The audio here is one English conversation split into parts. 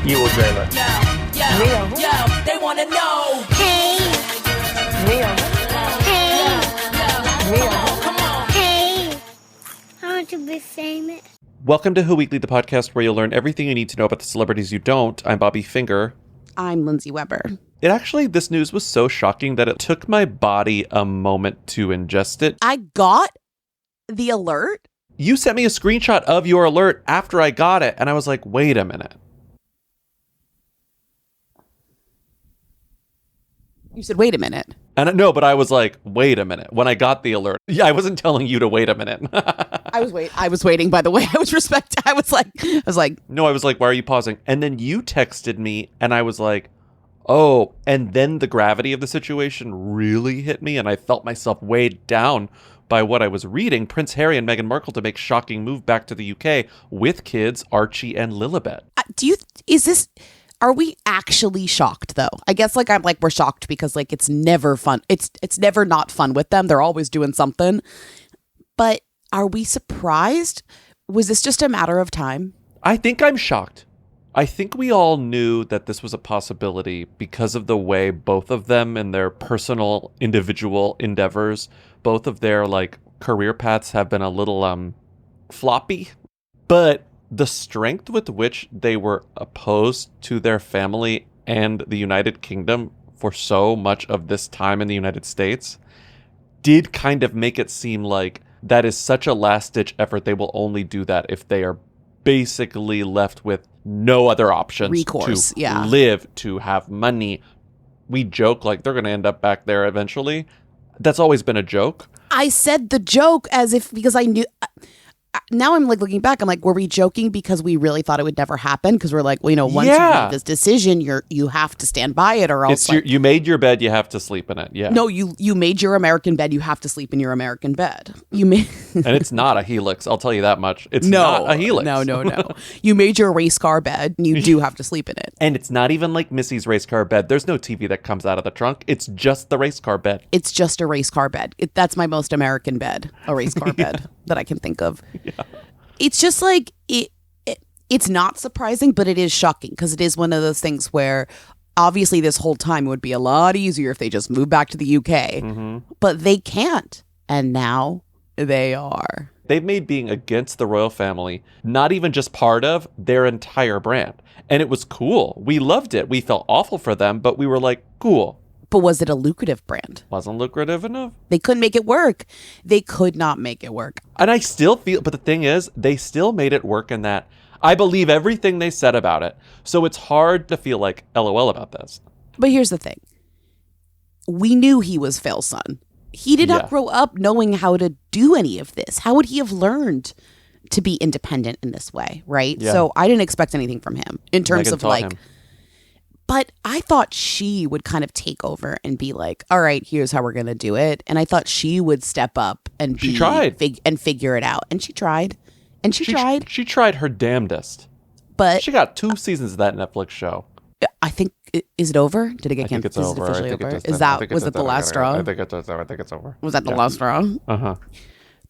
You or Jayla? Yo, they wanna know. Hey. Real. Hey. Real. Come on. Hey. I want to be famous. Welcome to Who Weekly, the podcast where you'll learn everything you need to know about the celebrities you don't. I'm Bobby Finger. I'm Lindsay Weber. This news was so shocking that it took my body a moment to ingest it. I got the alert. You sent me a screenshot of your alert after I got it, and I was like, wait a minute. You said, wait a minute. And no, but I was like, wait a minute. When I got the alert. Yeah, I wasn't telling you to wait a minute. I was waiting, by the way. I was like, No, I was like, why are you pausing? And then you texted me, and I was like, oh. And then the gravity of the situation really hit me, and I felt myself weighed down by what I was reading. Prince Harry and Meghan Markle to make shocking move back to the UK with kids Archie and Lilibet. are we actually shocked though? I guess we're shocked because it's never fun. It's never not fun with them. They're always doing something. But are we surprised? Was this just a matter of time? I think I'm shocked. I think we all knew that this was a possibility because of the way both of them and their personal individual endeavors, both of their career paths have been a little floppy. But the strength with which they were opposed to their family and the United Kingdom for so much of this time in the United States did kind of make it seem like that is such a last-ditch effort. They will only do that if they are basically left with no other options. Recourse, to yeah. live, to have money. We joke like they're going to end up back there eventually. That's always been a joke. I said the joke as if because I knew. Now I'm looking back, I'm like, were we joking because we really thought it would never happen? Because we're like, well, once you make this decision, you have to stand by it, or else you made your bed, you have to sleep in it. Yeah. No, you made your American bed, you have to sleep in your American bed. And it's not a helix, I'll tell you that much. It's not a helix. No. You made your race car bed, and you do have to sleep in it. And it's not even like Missy's race car bed. There's no TV that comes out of the trunk. It's just the race car bed. It's just a race car bed. That's my most American bed, a race car bed that I can think of. Yeah. It's just it's not surprising, but it is shocking because it is one of those things where obviously this whole time it would be a lot easier if they just moved back to the UK, but they can't. And now they are. They've made being against the royal family not even just part of their entire brand. And it was cool. We loved it. We felt awful for them, but we were like, cool. But was it a lucrative brand? Wasn't lucrative enough. They couldn't make it work. They could not make it work. And I still feel, but the thing is, they still made it work in that I believe everything they said about it. So it's hard to feel like LOL about this. But here's the thing. We knew he was Phil's son. He did not grow up knowing how to do any of this. How would he have learned to be independent in this way, right? Yeah. So I didn't expect anything from him in terms Meghan of taught him. But I thought she would kind of take over and be like, all right, here's how we're going to do it. And I thought she would step up and she tried and figure it out. And she tried. And she tried. She tried her damnedest. But she got 2 seasons of that Netflix show. I think, is it over? Did it get canceled? It's over. Is it officially over? Was it the last straw? I think it's over. Was that the last straw? Uh-huh.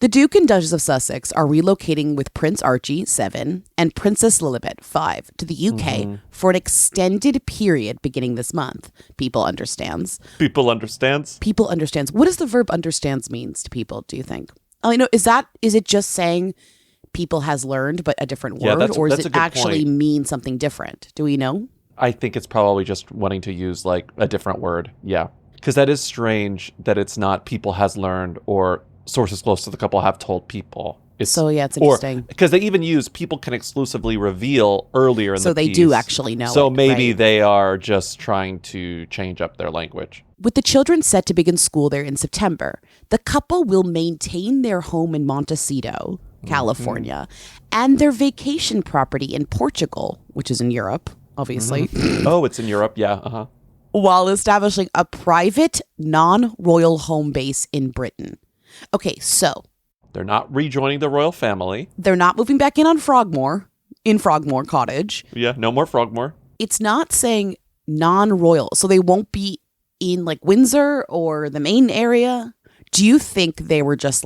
The Duke and Duchess of Sussex are relocating with Prince Archie, 7, and Princess Lilibet, 5, to the UK for an extended period beginning this month. People understands. People understands? People understands. What does the verb understands means to people, do you think? Oh, is it just saying people has learned but a different word? Or does it actually mean something different? Do we know? I think it's probably just wanting to use a different word. Yeah. Because that is strange that it's not people has learned or sources close to the couple have told people. It's interesting. Because they even use people can exclusively reveal earlier in the piece. So they do actually know. So maybe they are just trying to change up their language. With the children set to begin school there in September, the couple will maintain their home in Montecito, California, and their vacation property in Portugal, which is in Europe, obviously. Oh, it's in Europe. Yeah. Uh-huh. While establishing a private, non-royal home base in Britain. Okay, so they're not rejoining the royal family. They're not moving back in Frogmore Cottage. Yeah, no more Frogmore. It's not saying non-royal, so they won't be in Windsor or the main area. Do you think they were just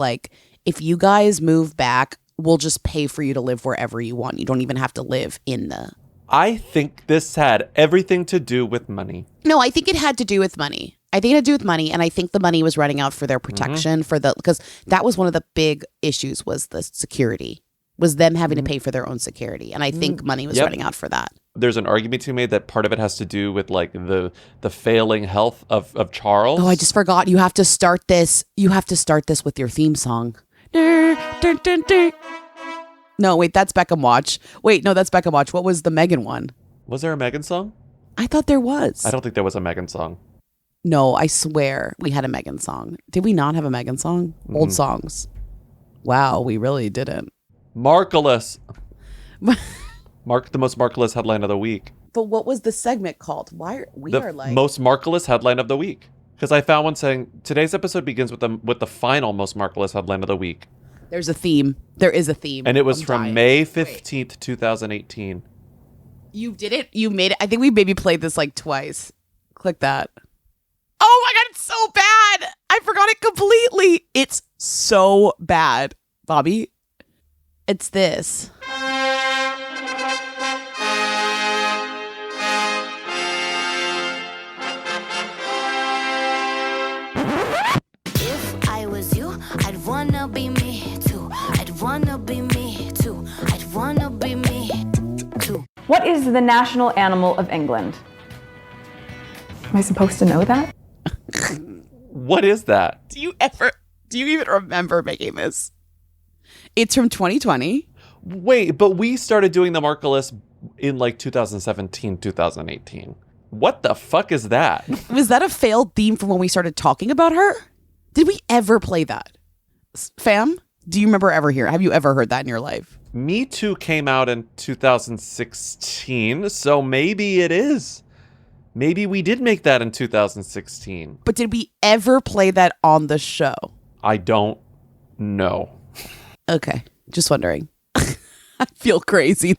if you guys move back, we'll just pay for you to live wherever you want. You don't even have to live in the I think this had everything to do with money. No, I think it had to do with money. I think it had to do with money, and I think the money was running out for their protection because that was one of the big issues was the security, was them having to pay for their own security, and I think money was running out for that. There's an argument to be made that part of it has to do with like the failing health of Charles. Oh, I just forgot. You have to start this. You have to start this with your theme song. No, wait, that's Beckham Watch. Wait, no, that's Beckham Watch. What was the Meghan one? Was there a Meghan song? I thought there was. I don't think there was a Meghan song. No, I swear we had a Meghan song. Did we not have a Meghan song? Old songs. Wow, we really didn't. Markelous. The most markelous headline of the week. But what was the segment called? Why The most markelous headline of the week. Because I found one saying today's episode begins with the final most markelous headline of the week. There's a theme. There is a theme. And it was from May 15th, 2018. You did it? You made it? I think we maybe played this like twice. Click that. Oh my God, it's so bad. I forgot it completely. It's so bad. Bobby, it's this. If I was you, I'd wanna be me too. I'd wanna be me too. I'd wanna be me too. What is the national animal of England? Am I supposed to know that? What is that? Do you even remember making this? It's from 2020. Wait, but we started doing the markelous in like 2017, 2018. What the fuck is that? Was that a failed theme from when we started talking about her? Did we ever play that? Fam, do you remember ever hearing? Have you ever heard that in your life? Me Too came out in 2016, so maybe it is. Maybe we did make that in 2016. But did we ever play that on the show? I don't know. Okay, just wondering. I feel crazy.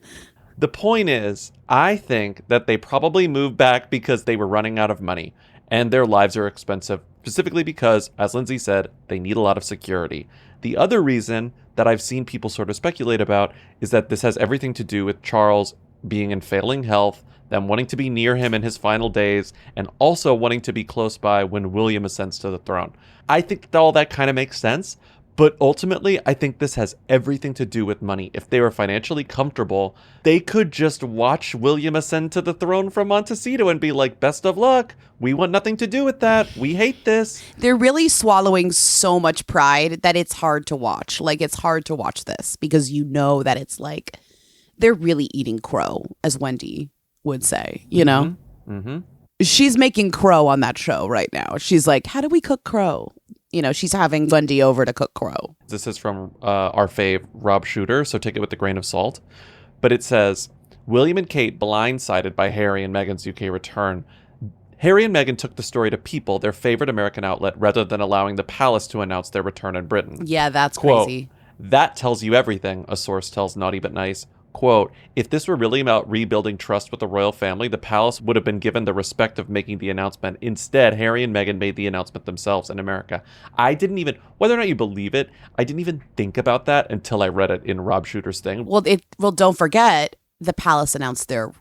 The point is, I think that they probably moved back because they were running out of money and their lives are expensive, specifically because, as Lindsay said, they need a lot of security. The other reason that I've seen people sort of speculate about is that this has everything to do with Charles being in failing health, them wanting to be near him in his final days, and also wanting to be close by when William ascends to the throne. I think that all that kind of makes sense, but ultimately, I think this has everything to do with money. If they were financially comfortable, they could just watch William ascend to the throne from Montecito and be like, best of luck. We want nothing to do with that. We hate this. They're really swallowing so much pride that it's hard to watch. Like, it's hard to watch this because you know that it's like, they're really eating crow, as Wendy would say, you know? Mm-hmm. She's making crow on that show right now. She's like, how do we cook crow? You know, she's having Wendy over to cook crow. This is from our fave, Rob Shooter, so take it with a grain of salt. But it says, William and Kate blindsided by Harry and Meghan's UK return. Harry and Meghan took the story to People, their favorite American outlet, rather than allowing the palace to announce their return in Britain. Yeah, that's Quote, crazy. That tells you everything, a source tells Naughty But Nice. Quote, if this were really about rebuilding trust with the royal family, the palace would have been given the respect of making the announcement. Instead, Harry and Meghan made the announcement themselves in America. I didn't even, whether or not you believe it, I didn't even think about that until I read it in Rob Shooter's thing. Well, don't forget, the palace announced they're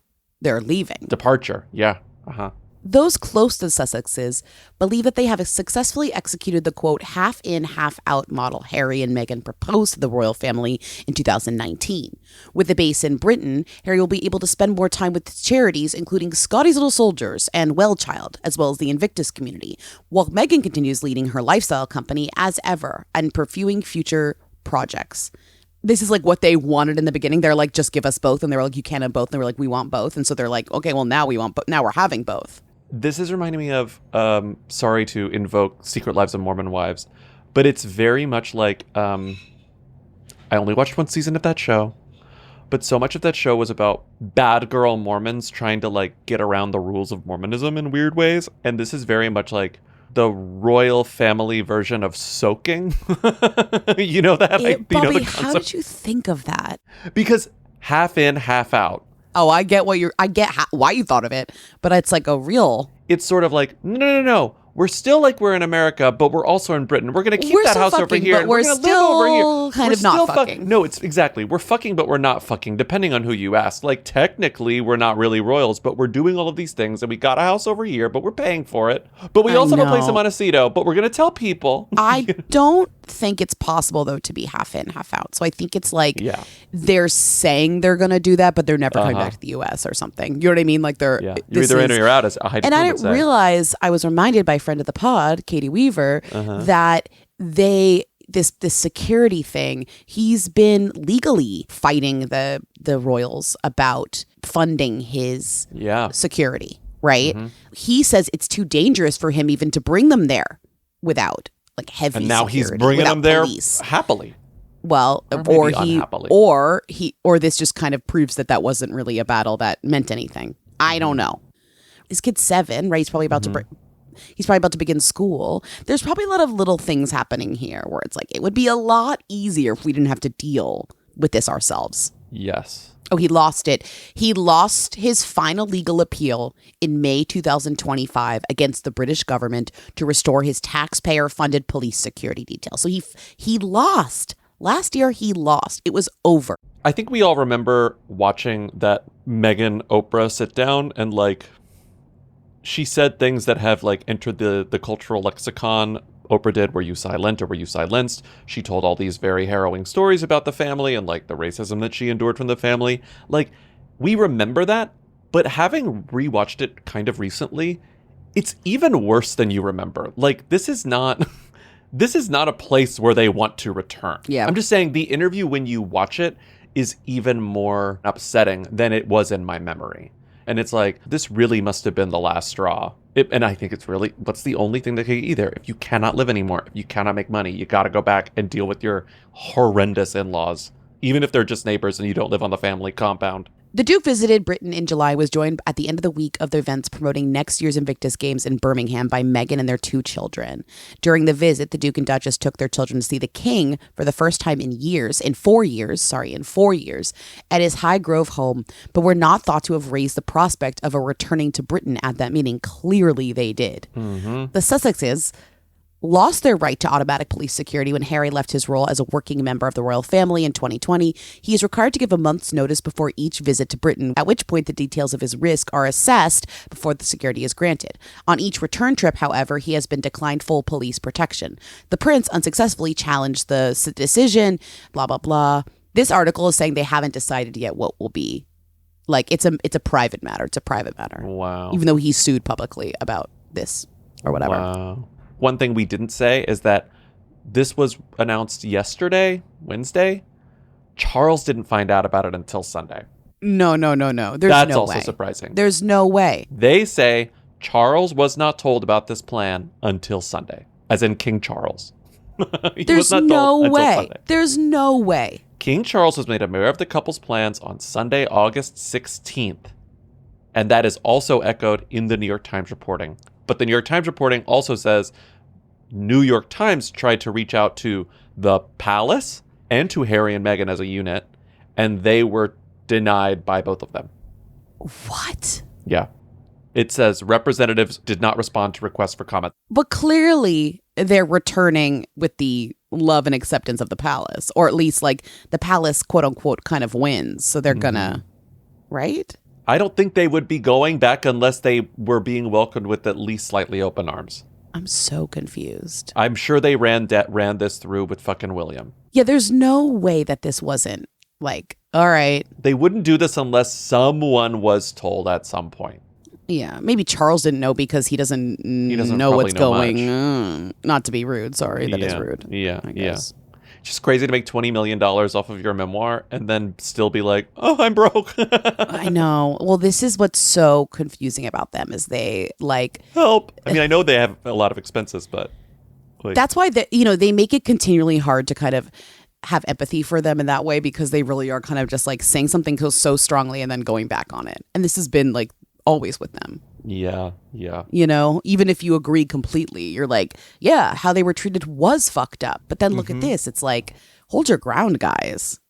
leaving. Departure, yeah. Uh-huh. Those close to Sussexes believe that they have successfully executed the, quote, half-in, half-out model Harry and Meghan proposed to the royal family in 2019. With a base in Britain, Harry will be able to spend more time with charities, including Scotty's Little Soldiers and Well Child, as well as the Invictus community, while Meghan continues leading her lifestyle company as ever and pursuing future projects. This is like what they wanted in the beginning. They're like, just give us both. And they were like, you can't have both. And they were like, we want both. And so they're like, okay, well, now we want both. Now we're having both. This is reminding me of, sorry to invoke Secret Lives of Mormon Wives, but it's very much like, I only watched one season of that show, but so much of that show was about bad girl Mormons trying to like get around the rules of Mormonism in weird ways. And this is very much like the royal family version of soaking. You know that? Like, Bobby, you know the how did you think of that? Because half in, half out. Oh, I get why you thought of it, but it's like a real. It's sort of like, no. we're still like we're in America, but we're also in Britain. We're going to keep We're that still house over fucking, here. but and we're gonna still live over here. kind We're of not still fucking. No, it's exactly. We're fucking, but we're not fucking, depending on who you ask. Like, technically, we're not really royals, but we're doing all of these things, and we got a house over here, but we're paying for it. But we also have a place in Montecito, but we're going to tell people. I don't think it's possible, though, to be half in, half out. So I think it's like they're saying they're going to do that, but they're never coming back to the U.S. or something. You know what I mean? Like they're You're either in or you're out, as Heidi and I would didn't say. realize, I was reminded by a friend of the pod, Katie Weaver, that this security thing, he's been legally fighting the royals about funding his security, right? He says it's too dangerous for him even to bring them there without like heavy And now security, he's bringing them there police. happily. Well, Or maybe unhappily. or this just kind of proves that wasn't really a battle that meant anything. I don't know. This kid's 7, right? He's probably about to begin school. There's probably a lot of little things happening here where it's like it would be a lot easier if we didn't have to deal with this ourselves. Yes. Oh, he lost it. He lost his final legal appeal in May 2025 against the British government to restore his taxpayer-funded police security detail. So he lost. Last year, he lost. It was over. I think we all remember watching that Meghan Oprah sit down and like she said things that have like entered the cultural lexicon. Oprah did, were you silent or were you silenced? She told all these very harrowing stories about the family and like the racism that she endured from the family. Like, we remember that, but having rewatched it kind of recently, it's even worse than you remember. Like, this is not a place where they want to return. Yeah. I'm just saying the interview when you watch it is even more upsetting than it was in my memory. And it's like, this really must have been the last straw. And I think it's really, what's the only thing that can get you there? If you cannot live anymore, if you cannot make money, you got to go back and deal with your horrendous in-laws, even if they're just neighbors and you don't live on the family compound. The Duke visited Britain in July, was joined at the end of the week of the events promoting next year's Invictus Games in Birmingham by Meghan and their 2 children. During the visit, the Duke and Duchess took their children to see the King for the first time in 4 years, at his Highgrove home, but were not thought to have raised the prospect of a returning to Britain at that meeting. Clearly they did. The Sussexes lost their right to automatic police security when Harry left his role as a working member of the royal family in 2020. He is required to give a month's notice before each visit to Britain, at which point the details of his risk are assessed before the security is granted. On each return trip, however, he has been declined full police protection. The prince unsuccessfully challenged the decision, blah, blah, blah. This article is saying they haven't decided yet what will be. Like, it's a private matter. It's a private matter. Wow. Even though he sued publicly about this or whatever. Wow. One thing we didn't say is that this was announced yesterday, Wednesday. Charles didn't find out about it until Sunday. No. There's That's no also way. surprising. There's no way. They say Charles was not told about this plan until Sunday, as in King Charles. There's no way. There's no way. King Charles was made aware of the couple's plans on Sunday, August 16th. And that is also echoed in the New York Times reporting. But the New York Times reporting also says New York Times tried to reach out to the palace and to Harry and Meghan as a unit, and they were denied by both of them. What? Yeah. It says representatives did not respond to requests for comment. But clearly they're returning with the love and acceptance of the palace, or at least like the palace, quote unquote, kind of wins. So they're gonna, right? I don't think they would be going back unless they were being welcomed with at least slightly open arms. I'm so confused. I'm sure they ran this through with fucking William. Yeah, there's no way that this wasn't like, all right. They wouldn't do this unless someone was told at some point. Yeah, maybe Charles didn't know because he doesn't know what's going on. Not to be rude, sorry, that is rude. Yeah, I guess. It's just crazy to make $20 million off of your memoir and then still be like, oh, I'm broke. I know. Well, this is what's so confusing about them is they like help. I mean, I know they have a lot of expenses, but like, that's why they make it continually hard to kind of have empathy for them in that way because they really are kind of just like saying something so strongly and then going back on it. And this has been like always with them. Yeah. You know, even if you agree completely, you're like, yeah, how they were treated was fucked up. But then look at this. It's like, hold your ground, guys.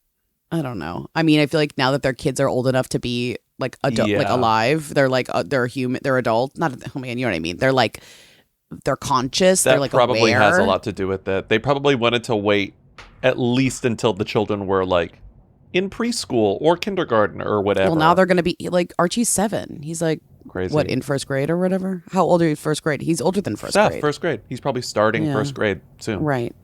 I don't know. I mean, I feel like now that their kids are old enough to be like like alive, they're like they're human, they're adult. Not, oh man, you know what I mean? They're like they're conscious. That they're like probably aware. has a lot to do with it. They probably wanted to wait at least until the children were like in preschool or kindergarten or whatever. Well, now they're going to be like Archie's 7. He's like crazy. What, in first grade or whatever? How old are you in first grade? He's older than first grade. First grade. He's probably starting first grade soon. Right.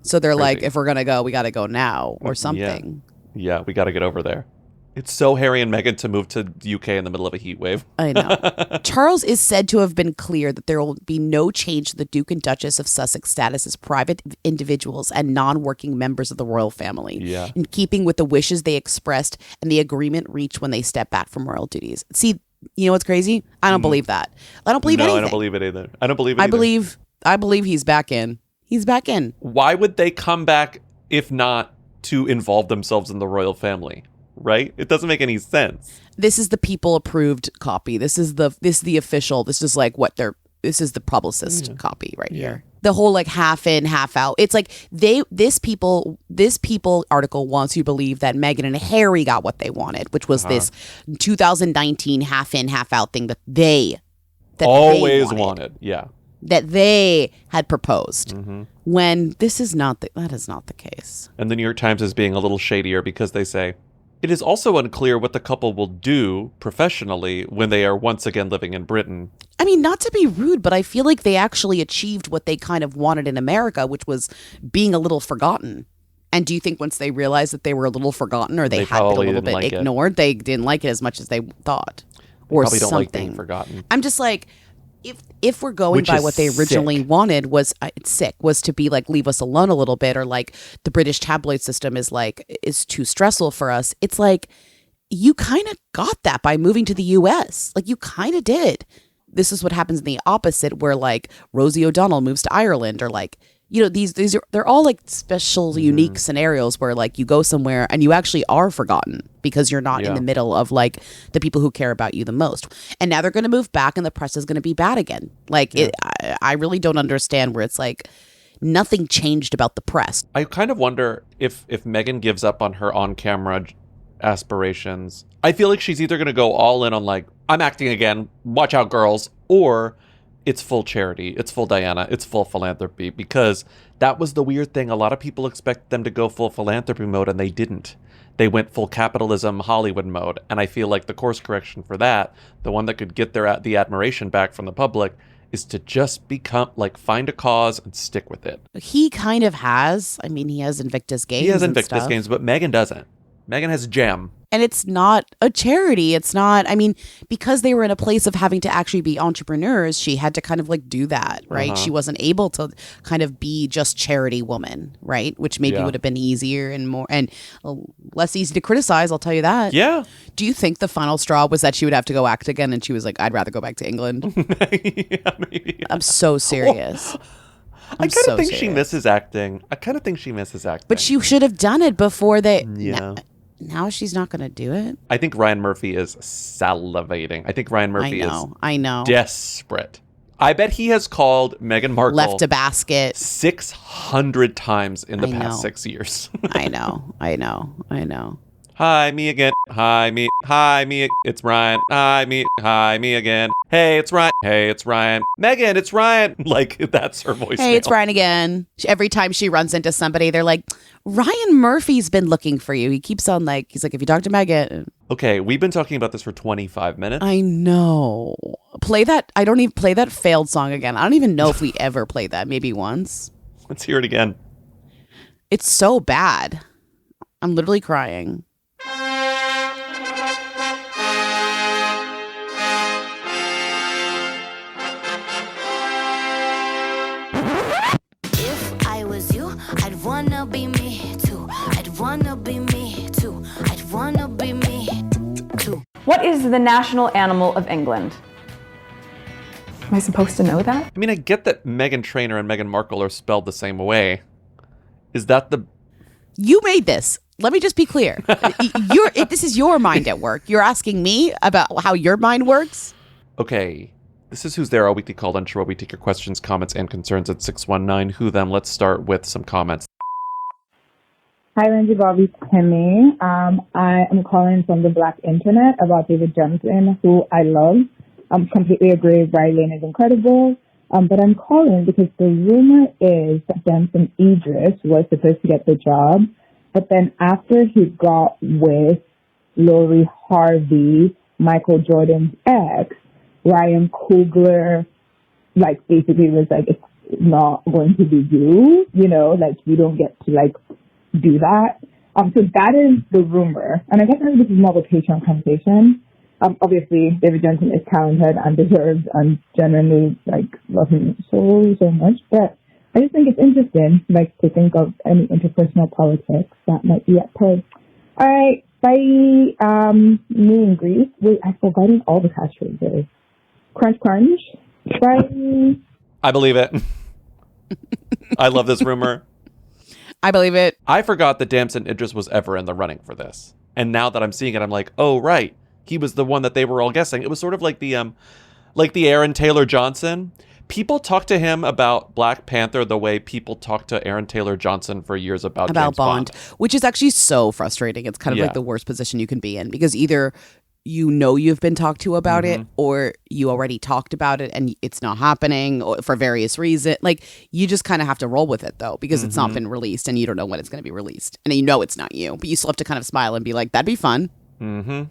So they're Crazy. like, if we're going to go, we got to go now or something. Yeah, we got to get over there. It's so Harry and Meghan to move to the UK in the middle of a heat wave. I know. Charles is said to have been clear that there will be no change to the Duke and Duchess of Sussex status as private individuals and non-working members of the royal family, in keeping with the wishes they expressed and the agreement reached when they stepped back from royal duties. See, you know what's crazy? I don't believe that. I don't believe anything. I don't believe it either. I don't believe it either. I believe he's back in. He's back in. Why would they come back if not to involve themselves in the royal family? Right? It doesn't make any sense. This is the people approved copy. This is the official. This is like this is the publicist copy right here. The whole like half in, half out. It's like this people article wants you to believe that Meghan and Harry got what they wanted, which was this 2019 half in, half out thing that they always wanted. Yeah. That they had proposed. When that is not the case. And the New York Times is being a little shadier because they say, it is also unclear what the couple will do professionally when they are once again living in Britain. I mean, not to be rude, but I feel like they actually achieved what they kind of wanted in America, which was being a little forgotten. And do you think once they realized that they were a little forgotten or they had been a little bit ignored, they didn't like it as much as they thought? Or probably something. Don't like being forgotten. I'm just like, if we're going by what they originally wanted, was to be like, leave us alone a little bit, or like the British tabloid system is too stressful for us. It's like, you kind of got that by moving to the US. Like, you kind of did. This is what happens in the opposite, where like Rosie O'Donnell moves to Ireland, or like, you know, these are, they're all like special, unique scenarios where like you go somewhere and you actually are forgotten because you're not in the middle of like the people who care about you the most. And now they're going to move back and the press is going to be bad again. Like I really don't understand where it's like nothing changed about the press. I kind of wonder if Meghan gives up on her on-camera aspirations. I feel like she's either going to go all in on like, I'm acting again, watch out girls, or it's full charity, it's full Dianna, it's full philanthropy, because that was the weird thing. A lot of people expect them to go full philanthropy mode, and they didn't. They went full capitalism Hollywood mode, and I feel like the course correction for that, the one that could get the admiration back from the public, is to just find a cause and stick with it. He kind of has. I mean, he has Invictus Games. He has Invictus Games, but Meghan doesn't. Meghan has Gem. And it's not a charity. It's not, I mean, because they were in a place of having to actually be entrepreneurs, she had to kind of like do that, right? She wasn't able to kind of be just charity woman, right? Which maybe would have been easier and more, and less easy to criticize, I'll tell you that. Yeah. Do you think the final straw was that she would have to go act again and she was like, I'd rather go back to England? Yeah, maybe. Yeah. I'm so serious. I kind of think she misses acting. But she should have done it before they... Yeah. Now she's not going to do it? I think Ryan Murphy is salivating. I think Ryan Murphy is desperate. I bet he has called Meghan Markle left a basket 600 times in the past 6 years. I know. Hi, me again. Hi, me. It's Ryan. Hi, me again. Hey, it's Ryan. Meghan, it's Ryan. Like, that's her voice. Hey, it's Ryan again. Every time she runs into somebody, they're like, Ryan Murphy's been looking for you. He keeps on he's like, if you talk to Meghan. Okay, we've been talking about this for 25 minutes. I know. Play that. I don't even play that failed song again. I don't even know if we ever played that. Maybe once. Let's hear it again. It's so bad. I'm literally crying. If I was you, I'd wanna be me too. I'd wanna be me too. I'd wanna be me too. What is the national animal of England? Am I supposed to know that? I mean, I get that Meghan Trainor and Meghan Markle are spelled the same way. Is that the... You made this. Let me just be clear. This is your mind at work. You're asking me about how your mind works? Okay. This is Who's There, our weekly call-in show where we take your questions, comments, and concerns at 619 Who Them. Let's start with some comments. Hi, Lindsay, Bobby, Timmy. I am calling from the Black Internet about David Johnson, who I love. I completely agree. Bailee is incredible. But I'm calling because the rumor is that Benson Idris was supposed to get the job, but then after he got with Lori Harvey, Michael Jordan's ex, Ryan Coogler, like, basically was like, it's not going to be you, you know, like, you don't get to, like, do that. So that is the rumor. And I guess this is more of a Patreon conversation. Obviously, David Johnson is talented and deserves and genuinely, like, love him so much. But I just think it's interesting, like, to think of any interpersonal politics that might be at play. All right, bye. Me and Greece. Wait, I've forgotten all the catchphrases. Crunch, crunch. Bye. I believe it. I love this rumor. I believe it. I forgot that Damson Idris was ever in the running for this. And now that I'm seeing it, I'm like, oh, right. He was the one that they were all guessing. It was sort of like the Aaron Taylor Johnson. People talk to him about Black Panther the way people talk to Aaron Taylor Johnson for years about James Bond. Which is actually so frustrating. It's kind of like the worst position you can be in, because either you know you've been talked to about it, or you already talked about it and it's not happening, or for various reasons. Like, you just kind of have to roll with it, though, because it's not been released and you don't know when it's going to be released. And you know it's not you, but you still have to kind of smile and be like, that'd be fun. Mm-hmm.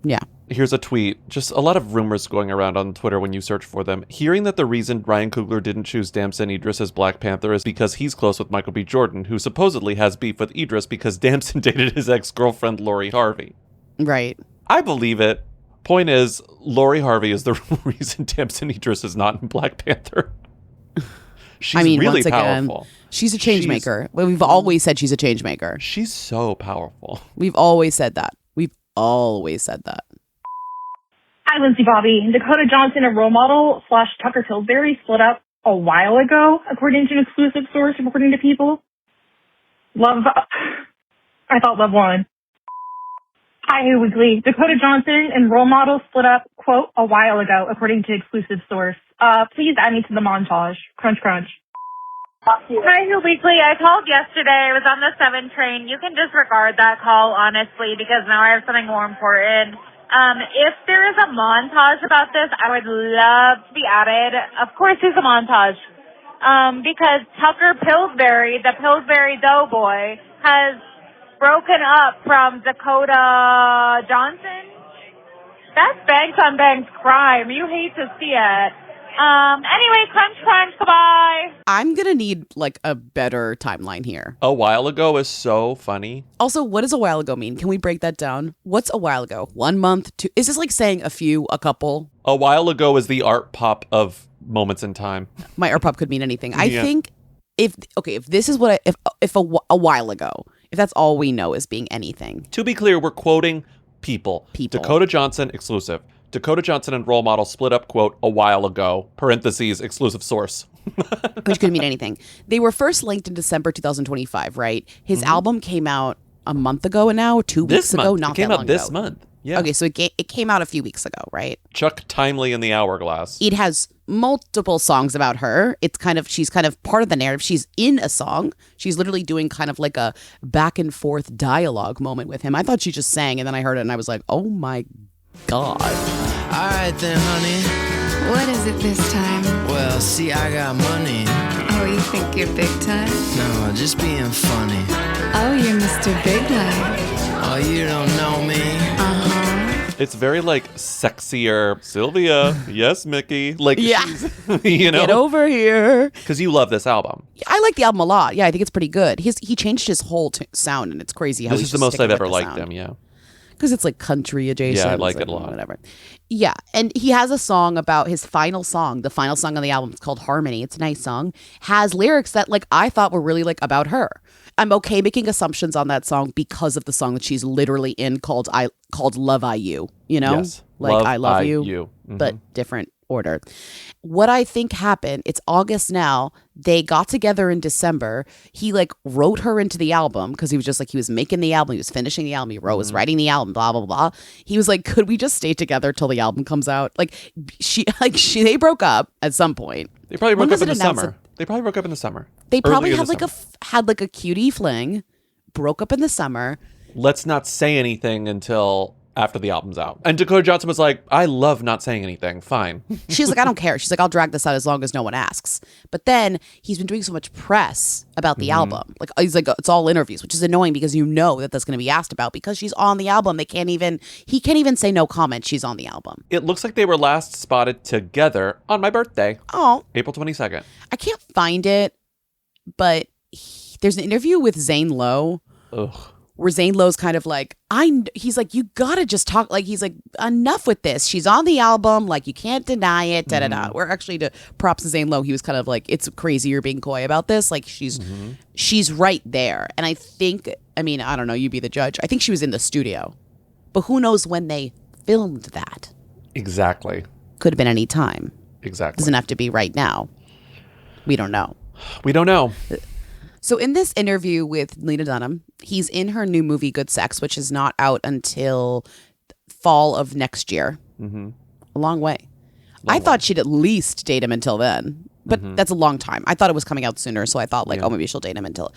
Yeah. Here's a tweet. Just a lot of rumors going around on Twitter when you search for them. Hearing that the reason Ryan Coogler didn't choose Damson Idris as Black Panther is because he's close with Michael B. Jordan, who supposedly has beef with Idris because Damson dated his ex-girlfriend, Lori Harvey. Right. I believe it. Point is, Lori Harvey is the reason Damson Idris is not in Black Panther. She's really powerful. She's a change maker. We've always said she's a change maker. She's so powerful. We've always said that. Always said that. Hi, Lindsay Bobby. Dakota Johnson and role model / Tucker Pillsbury split up a while ago, according to an exclusive source, according to People. I thought Love won. Hi, Hey Weekly. Dakota Johnson and role model split up, quote, a while ago, according to exclusive source. Please add me to the montage. Crunch, crunch. Hi, Who Weekly. I called yesterday. I was on the 7 train. You can disregard that call, honestly, because now I have something more important. If there is a montage about this, I would love to be added. Of course there's a montage. Because Tucker Pillsbury, the Pillsbury Doughboy, has broken up from Dakota Johnson. That's Banks on Banks crime. You hate to see it. Anyway, crunch, crunch, goodbye. I'm going to need, like, a better timeline here. A while ago is so funny. Also, what does a while ago mean? Can we break that down? What's a while ago? 1 month? 2? Is this like saying a couple? A while ago is the art pop of moments in time. My art pop could mean anything. I think if this is what if a while ago, if that's all we know as being anything. To be clear, we're quoting people. Dakota Johnson, exclusive. Dakota Johnson and role model split up, quote, a while ago, parentheses, exclusive source. Which could mean anything. They were first linked in December 2025, right? His album came out a month ago now, 2 weeks ago, not that long ago. It came out this month. Yeah. Okay, so it came out a few weeks ago, right? Chuck Timely in the Hourglass. It has multiple songs about her. She's kind of part of the narrative. She's in a song. She's literally doing kind of like a back and forth dialogue moment with him. I thought she just sang, and then I heard it and I was like, oh my God. All right then, honey. What is it this time? Well, see, I got money. Oh, you think you're big time? No, just being funny. Oh, you're Mr. Big Life. Oh, you don't know me. Uh-huh. It's very, like, sexier. Sylvia, yes, Mickey. Like, yeah. You know? Get over here. Because you love this album. I like the album a lot. Yeah, I think it's pretty good. He changed his whole sound, and it's crazy how this is the most I've ever liked him, yeah. Because it's like country adjacent. Yeah, I like it a lot. Whatever. Yeah, and he has a song about his final song. The final song on the album. It's called Harmony. It's a nice song. Has lyrics that like I thought were really like about her. I'm okay making assumptions on that song because of the song that she's literally in called Love I You. You know, yes. Like Love I Love You, Mm-hmm. but different order. What I think happened, it's August now. They got together in December. He like wrote her into the album because he was just like, he was making the album. He was finishing the album. He was writing the album, blah, blah, blah. He was like, could we just stay together till the album comes out? They broke up at some point. They probably broke up in the summer. They probably broke up in the summer. They probably had like a cutie fling, broke up in the summer. Let's not say anything until after the album's out. And Dakota Johnson was like, I love not saying anything. Fine. She's like, I don't care. She's like, I'll drag this out as long as no one asks. But then he's been doing so much press about the album. Like, he's like, it's all interviews, which is annoying because you know that that's going to be asked about because she's on the album. He can't even say no comment. She's on the album. It looks like they were last spotted together on my birthday. Oh. April 22nd. I can't find it, but there's an interview with Zane Lowe. Ugh. Where Zane Lowe's kind of like, he's like, you gotta just talk. Like, he's like, enough with this. She's on the album. Like, you can't deny it. Da da da. We're actually to props to Zane Lowe. He was kind of like, it's crazy you're being coy about this. Like, she's right there. And I think, I mean, I don't know. You be the judge. I think she was in the studio, but who knows when they filmed that? Exactly. Could have been any time. Exactly. Doesn't have to be right now. We don't know. We don't know. So in this interview with Lena Dunham, he's in her new movie Good Sex, which is not out until fall of next year. A long way. I thought she'd at least date him until then, but that's a long time. I thought it was coming out sooner, so I thought like, oh, maybe she'll date him until.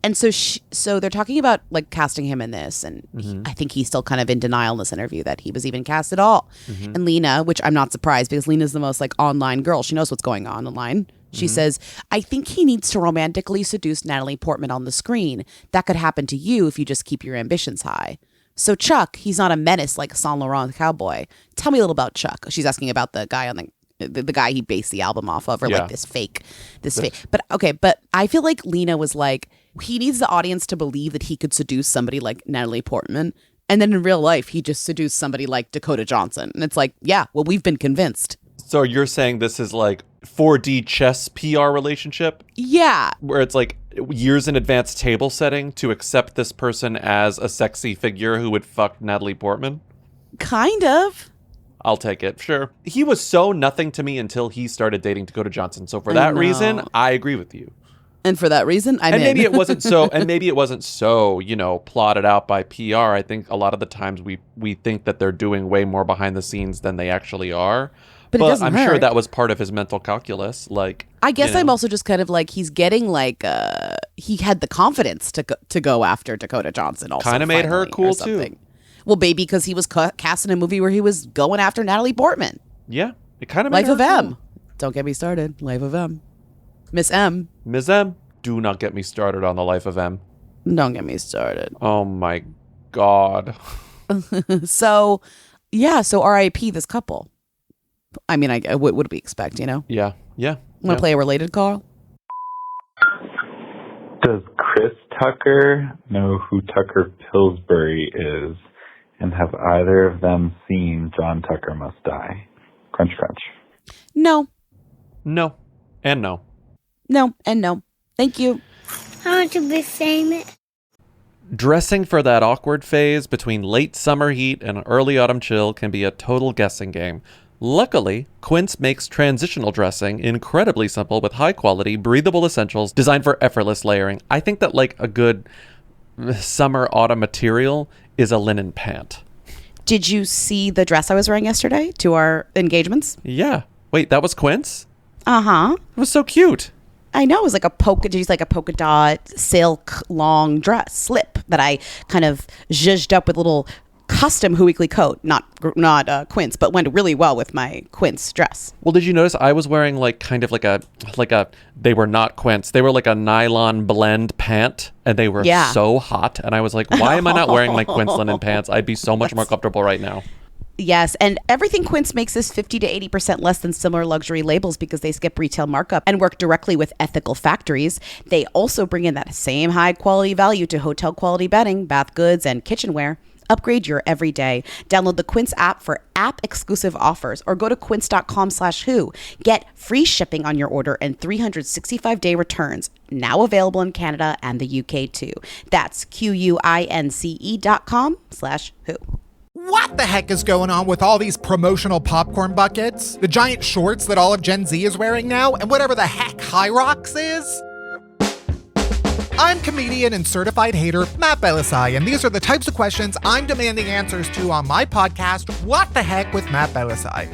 And so they're talking about like casting him in this, and I think he's still kind of in denial in this interview that he was even cast at all. And Lena, which I'm not surprised because Lena's the most like online girl. She knows what's going on online. She says, I think he needs to romantically seduce Natalie Portman on the screen. That could happen to you if you just keep your ambitions high. So Chuck, he's not a menace like Saint Laurent cowboy. Tell me a little about Chuck. She's asking about the guy on the guy he based the album off of, or like this fake. But okay, but I feel like Lena was like, he needs the audience to believe that he could seduce somebody like Natalie Portman. And then in real life, he just seduced somebody like Dakota Johnson. And it's like, yeah, well, we've been convinced. So you're saying this is like 4D chess PR relationship? Yeah. Where it's like years in advance table setting to accept this person as a sexy figure who would fuck Natalie Portman? Kind of. I'll take it. Sure. He was so nothing to me until he started dating Dakota Johnson. So for that reason, I agree with you. And for that reason, I'm in. Maybe it wasn't so, you know, plotted out by PR. I think a lot of the times we think that they're doing way more behind the scenes than they actually are. But I'm sure that was part of his mental calculus. Like, I guess I'm also just kind of like, he's getting like, he had the confidence to go after Dakota Johnson. Also, kind of made her cool too. Well, maybe because he was cast in a movie where he was going after Natalie Portman. Yeah, it kind of made Life her of cool. M. Don't get me started. Life of M. Miss M. Ms. M. Do not get me started on the Life of M. Don't get me started. Oh my God. So R.I.P. this couple. I mean, what would we expect, you know? Yeah. Want to play a related call? Does Chris Tucker know who Tucker Pillsbury is? And have either of them seen John Tucker Must Die? Crunch, crunch. No. No. And no. No and no. Thank you. I want to be famous. Dressing for that awkward phase between late summer heat and early autumn chill can be a total guessing game. Luckily, Quince makes transitional dressing incredibly simple with high-quality, breathable essentials designed for effortless layering. I think that like a good summer-autumn material is a linen pant. Did you see the dress I was wearing yesterday to our engagements? Yeah. Wait, that was Quince? Uh-huh. It was so cute. I know. It was like a polka dot silk long dress slip that I kind of zhuzhed up with a little custom Wholigans coat, not Quince, but went really well with my Quince dress. Well, did you notice I was wearing like kind of like a they were not Quince. They were like a nylon blend pant, and they were so hot. And I was like, why am I not wearing my Quince linen pants? I'd be so much more comfortable right now. Yes, and everything Quince makes is 50 to 80% less than similar luxury labels because they skip retail markup and work directly with ethical factories. They also bring in that same high quality value to hotel quality bedding, bath goods, and kitchenware. Upgrade your everyday. Download the Quince app for app-exclusive offers or go to quince.com/who. Get free shipping on your order and 365-day returns. Now available in Canada and the UK too. That's QUINCE.com/who. What the heck is going on with all these promotional popcorn buckets? The giant shorts that all of Gen Z is wearing now? And whatever the heck High Rocks is? I'm comedian and certified hater Matt Belisai, and these are the types of questions I'm demanding answers to on my podcast, What the Heck with Matt Belisai.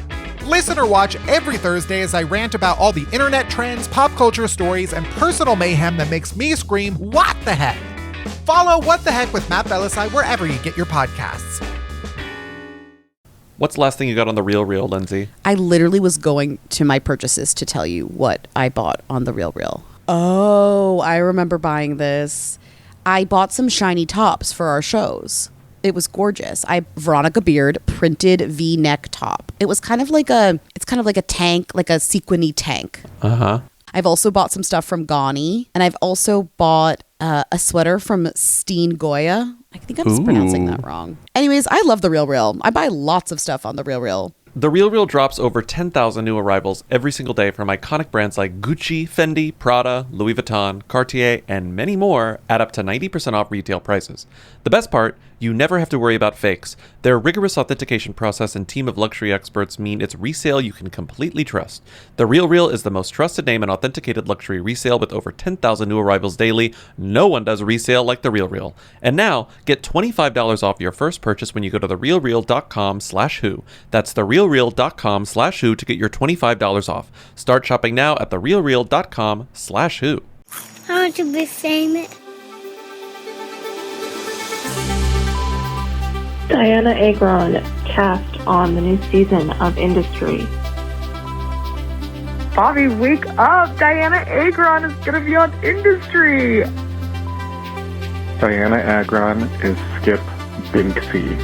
Listen or watch every Thursday as I rant about all the internet trends, pop culture stories, and personal mayhem that makes me scream, what the heck? Follow What the Heck with Matt Belisai wherever you get your podcasts. What's the last thing you got on the Real, Lindsay? I literally was going to my purchases to tell you what I bought on the Real. Oh, I remember buying this. I bought some shiny tops for our shows. It was gorgeous. Veronica Beard printed V-neck top. It was kind of like a tank, like a sequiny tank. Uh-huh. I've also bought some stuff from Gani, and I've also bought a sweater from Steen Goya. I think I'm pronouncing that wrong. Anyways, I love the Real. I buy lots of stuff on the Real. The Real drops over 10,000 new arrivals every single day from iconic brands like Gucci, Fendi, Prada, Louis Vuitton, Cartier, and many more at up to 90% off retail prices. The best part, you never have to worry about fakes. Their rigorous authentication process and team of luxury experts mean it's resale you can completely trust. The Real is the most trusted name in authenticated luxury resale with over 10,000 new arrivals daily. No one does resale like the Real. And now, get $25 off your first purchase when you go to therealreal.com/who. That's therealreal.com/who to get your $25 off. Start shopping now at therealreal.com/who. I want to be famous. Dianna Agron cast on the new season of Industry. Bobby, wake up! Dianna Agron is gonna be on Industry! Dianna Agron is Skip Binksy.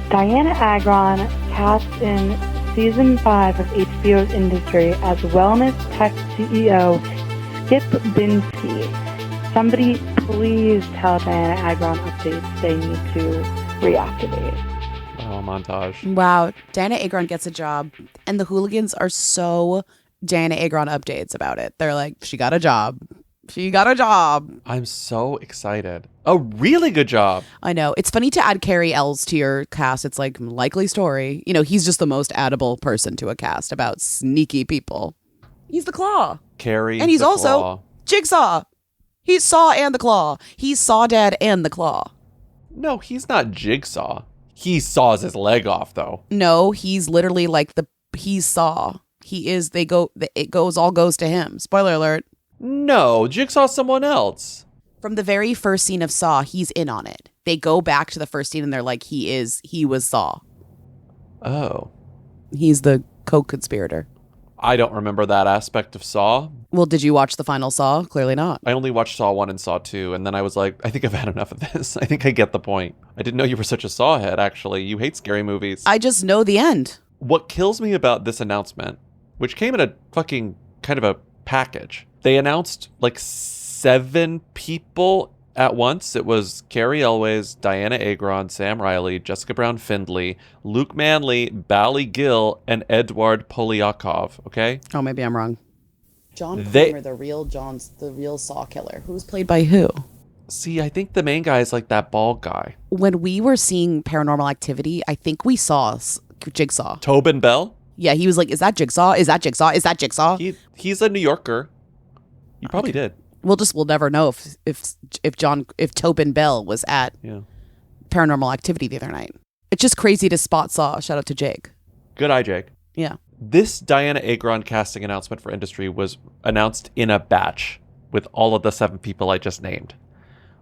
Dianna Agron cast in Season 5 of HBO's Industry as wellness tech CEO Skip Binksy. Somebody please tell Dianna Agron updates they need to reactivate. Oh, montage. Wow, Dianna Agron gets a job, and the Wholigans are so Dianna Agron updates about it. They're like, she got a job. She got a job. I'm so excited. A really good job. I know. It's funny to add Carrie Ells to your cast. It's like, likely story. You know, he's just the most addable person to a cast about sneaky people. He's the Claw. Carrie. And he's also Claw. Jigsaw. He's Saw and the Claw. He's Saw Dad and the Claw. No, he's not Jigsaw. He saws his leg off, though. No, he's literally like he's Saw. He is, it all goes to him. Spoiler alert. No, Jigsaw's someone else. From the very first scene of Saw, he's in on it. They go back to the first scene and they're like, he was Saw. Oh. He's the co-conspirator. I don't remember that aspect of Saw. Well, did you watch the final Saw? Clearly not. I only watched Saw 1 and Saw 2, and then I was like, I think I've had enough of this. I think I get the point. I didn't know you were such a Saw head, actually. You hate scary movies. I just know the end. What kills me about this announcement, which came in a fucking kind of a package, they announced like 7 people at once. It was Carrie Elways, Dianna Agron, Sam Riley, Jessica Brown Findlay, Luke Manley, Bailee Gill, and Edward Polyakov. Okay? Oh, maybe I'm wrong. John Kramer, the real Saw killer. Who's played by who? See, I think the main guy is like that bald guy. When we were seeing Paranormal Activity, I think we saw Jigsaw. Tobin Bell? Yeah, he was like, is that Jigsaw? Is that Jigsaw? Is that Jigsaw? He's a New Yorker. You probably did. We'll never know if Tobin Bell was at Paranormal Activity the other night. It's just crazy to spot Saw. Shout out to Jake. Good eye, Jake. Yeah. This Dianna Agron casting announcement for Industry was announced in a batch with all of the 7 people I just named.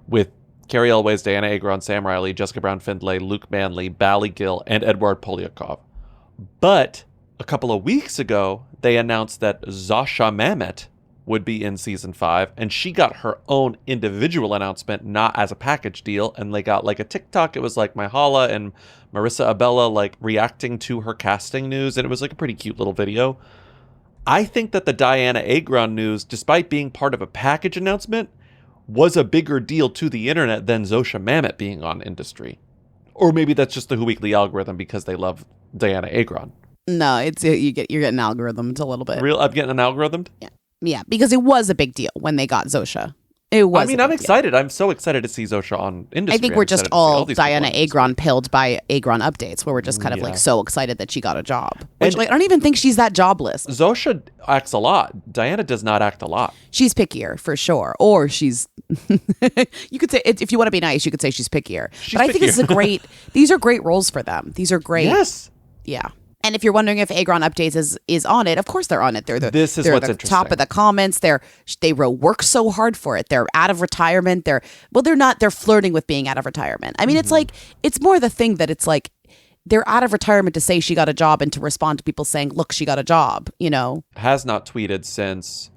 With Carrie Elways, Dianna Agron, Sam Riley, Jessica Brown Findlay, Luke Manley, Bailee Gill, and Edward Polyakov. But a couple of weeks ago, they announced that Zosia Mamet would be in season 5, and she got her own individual announcement, not as a package deal, and they got like a TikTok. It was like Myha'la and Marissa Abella like reacting to her casting news, and it was like a pretty cute little video. I think that the Dianna Agron news, despite being part of a package announcement, was a bigger deal to the internet than Zosia Mamet being on Industry. Or maybe that's just the Who Weekly algorithm because they love Dianna Agron. No, it's you're getting algorithmed a little bit. Real, I'm getting an algorithm? Yeah, because it was a big deal when they got Zosia. It was. I mean, I'm excited. I'm so excited to see Zosia on Industry. I think we're just all Dianna Agron pilled by Agron updates, where we're just kind of like so excited that she got a job. Which like, I don't even think she's that jobless. Zosia acts a lot. Dianna does not act a lot. She's pickier for sure, or she's. You could say if you want to be nice, you could say she's pickier. But I think this is a great. These are great roles for them. These are great. Yes. Yeah. And if you're wondering if Agron Updates is on it, of course they're on it. They're the what's the top of the comments. They work so hard for it. They're out of retirement. They're not. They're flirting with being out of retirement. I mean, it's like it's more the thing that it's like they're out of retirement to say she got a job and to respond to people saying, look, she got a job, you know? Has not tweeted since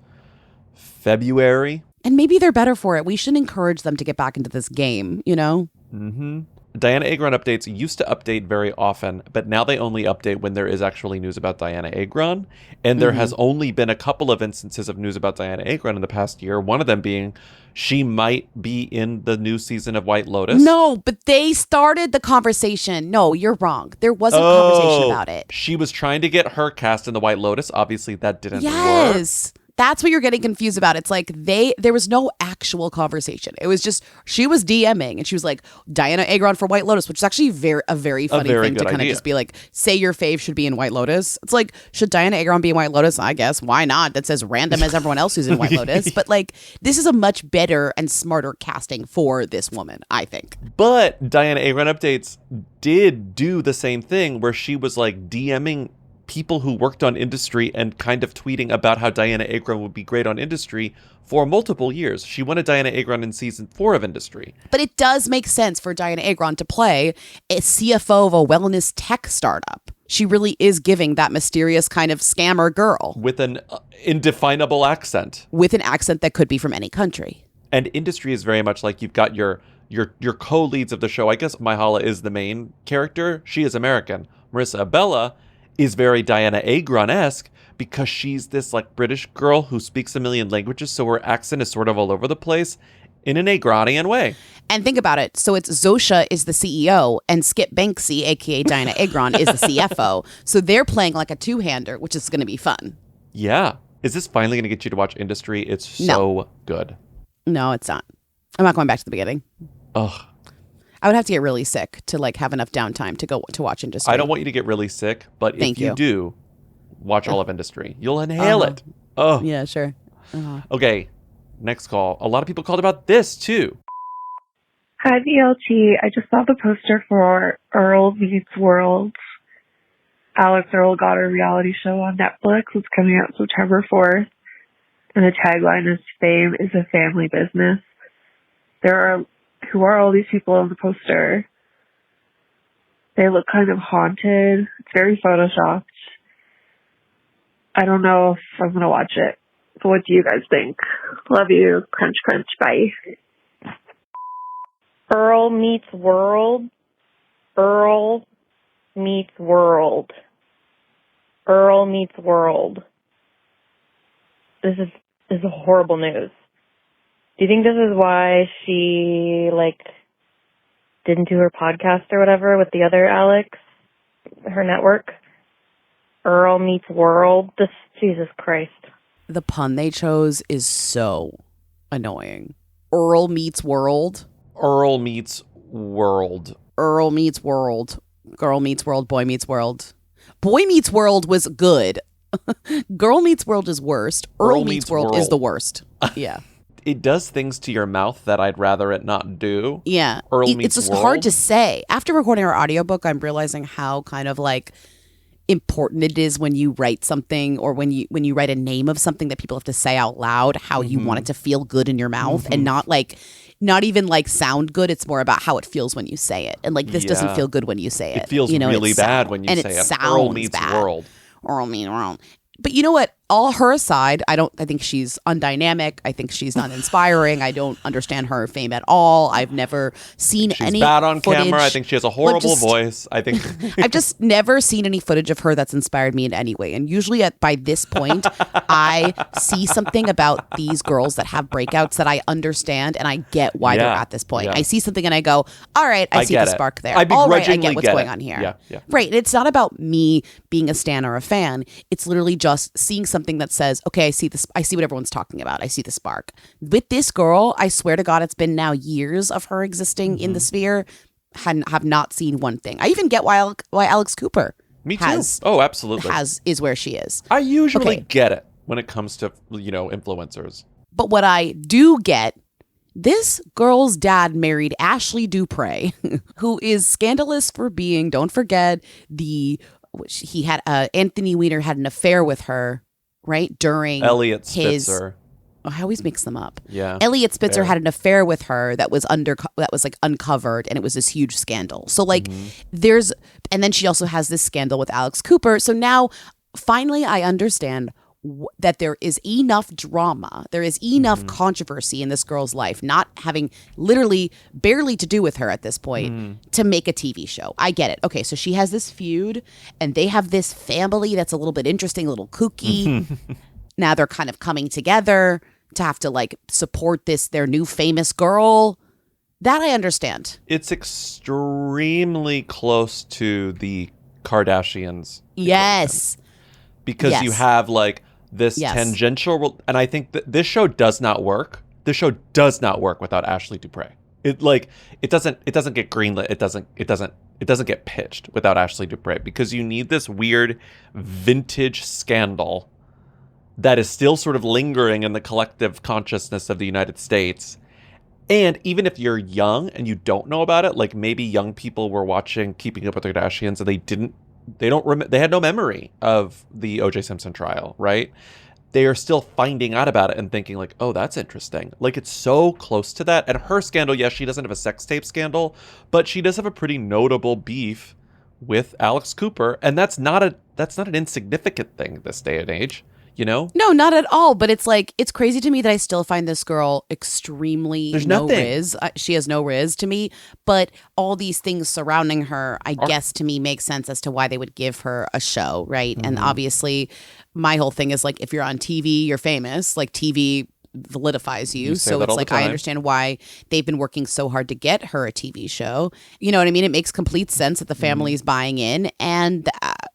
February. And maybe they're better for it. We should encourage them to get back into this game, you know? Mm-hmm. Dianna Agron updates used to update very often, but now they only update when there is actually news about Dianna Agron. And there has only been a couple of instances of news about Dianna Agron in the past year, one of them being she might be in the new season of White Lotus. No, but they started the conversation. No, you're wrong. There was a conversation about it. She was trying to get her cast in the White Lotus. Obviously, that didn't work. Yes. That's what you're getting confused about. It's like there was no actual conversation. It was just, she was DMing and she was like, Dianna Agron for White Lotus, which is actually a very funny thing to kind of just be like, say your fave should be in White Lotus. It's like, should Dianna Agron be in White Lotus? I guess. Why not? That's as random as everyone else who's in White Lotus. But like, this is a much better and smarter casting for this woman, I think. But Dianna Agron updates did do the same thing where she was like DMing people who worked on Industry and kind of tweeting about how Dianna Agron would be great on Industry for multiple years. She wanted Dianna Agron in season 4 of Industry. But it does make sense for Dianna Agron to play a CFO of a wellness tech startup. She really is giving that mysterious kind of scammer girl. With an indefinable accent. With an accent that could be from any country. And Industry is very much like you've got your co-leads of the show. I guess Myha'la is the main character. She is American. Marissa Abella is very Dianna Agron-esque because she's this like British girl who speaks a million languages, so her accent is sort of all over the place in an Agronian way. And think about it. So it's Zosha is the CEO and Skip Banksy, aka Dianna Agron, is the CFO. So they're playing like a two-hander, which is going to be fun. Yeah. Is this finally going to get you to watch Industry? It's so good. No, it's not. I'm not going back to the beginning. Ugh. I would have to get really sick to like have enough downtime to go to watch Industry. I don't want you to get really sick, but if you do, watch all of Industry. You'll inhale it. Oh. Yeah, sure. Okay, next call. A lot of people called about this too. Hi, BLT. I just saw the poster for Earle Meets World. Alix Earle got a reality show on Netflix. It's coming out September 4th. And the tagline is "Fame is a family business." Who are all these people on the poster? They look kind of haunted. It's very photoshopped. I don't know if I'm going to watch it. But what do you guys think? Love you. Crunch, crunch. Bye. Earle Meets World. Earle Meets World. Earle Meets World. This is horrible news. Do you think this is why she, didn't do her podcast or whatever with the other Alix, her network? Earle Meets World. Jesus Christ. The pun they chose is so annoying. Earle Meets World. Earle Meets World. Earle Meets World. Girl Meets World. Boy Meets World. Boy Meets World was good. Girl Meets World is worst. Earle Meets World is the worst. Yeah. It does things to your mouth that I'd rather it not do. Yeah. It's just hard to say. After recording our audiobook, I'm realizing how kind of important it is when you write something or when you write a name of something that people have to say out loud, how you want it to feel good in your mouth and not even sound good. It's more about how it feels when you say it. And this doesn't feel good when you say it. It feels really bad when you say it. Sounds Earle Meets bad. World. Earle Meets World. But you know what? All her aside, I think she's undynamic. I think she's not inspiring. I don't understand her fame at all. I've never seen any bad on footage. camera. I think she has a horrible voice. I think I've just never seen any footage of her that's inspired me in any way. And usually by this point, I see something about these girls that have breakouts that I understand and I get why they're at this point. Yeah. I see something and I go, all right, I see the spark there. I All right, I begrudgingly get what's going on here. Yeah. Right. It's not about me being a stan or a fan. It's literally just seeing something that says, okay, I see this. I see what everyone's talking about. I see the spark. With this girl, I swear to God, it's been now years of her existing in the sphere. Have not seen one thing. I even get why Alex Cooper. Me too. Absolutely. Is where she is. I usually get it when it comes to influencers. But what I do get, this girl's dad married Ashley Dupre, who is scandalous for being. Don't forget Anthony Weiner had an affair with her. Right during Elliot Spitzer. I always mix them up. Yeah. Elliot Spitzer Fair. had an affair with her that was like uncovered, and it was this huge scandal. So like and then she also has this scandal with Alex Cooper. So now finally I understand that there is enough drama, there is enough controversy in this girl's life, not having literally barely to do with her at this point, to make a TV show. I get it. Okay, so she has this feud, and they have this family that's a little bit interesting, a little kooky. Now they're kind of coming together to have to like support their new famous girl. That I understand. It's extremely close to the Kardashians. Yes. Because you have like this Yes. tangential, and I think that this show does not work. This show does not work without Ashley Dupre. It doesn't get greenlit. It doesn't get pitched without Ashley Dupre, because you need this weird vintage scandal that is still sort of lingering in the collective consciousness of the United States. And even if you're young and you don't know about it, like maybe young people were watching Keeping Up with the Kardashians and they had no memory of the O.J. Simpson trial, right? They are still finding out about it and thinking like, oh, that's interesting. Like, it's so close to that. And her scandal, yes, she doesn't have a sex tape scandal, but she does have a pretty notable beef with Alex Cooper. And that's not an insignificant thing this day and age. You know? No, not at all. But it's like, it's crazy to me that I still find this girl extremely There's no nothing. riz. She has no riz to me. But all these things surrounding her, I guess to me makes sense as to why they would give her a show, right? And obviously, my whole thing is like, if you're on TV, you're famous. Like TV validifies you. say So that it's all the like, I time. understand why they've been working so hard to get her a TV show. You know what I mean? It makes complete sense that the family's buying in. And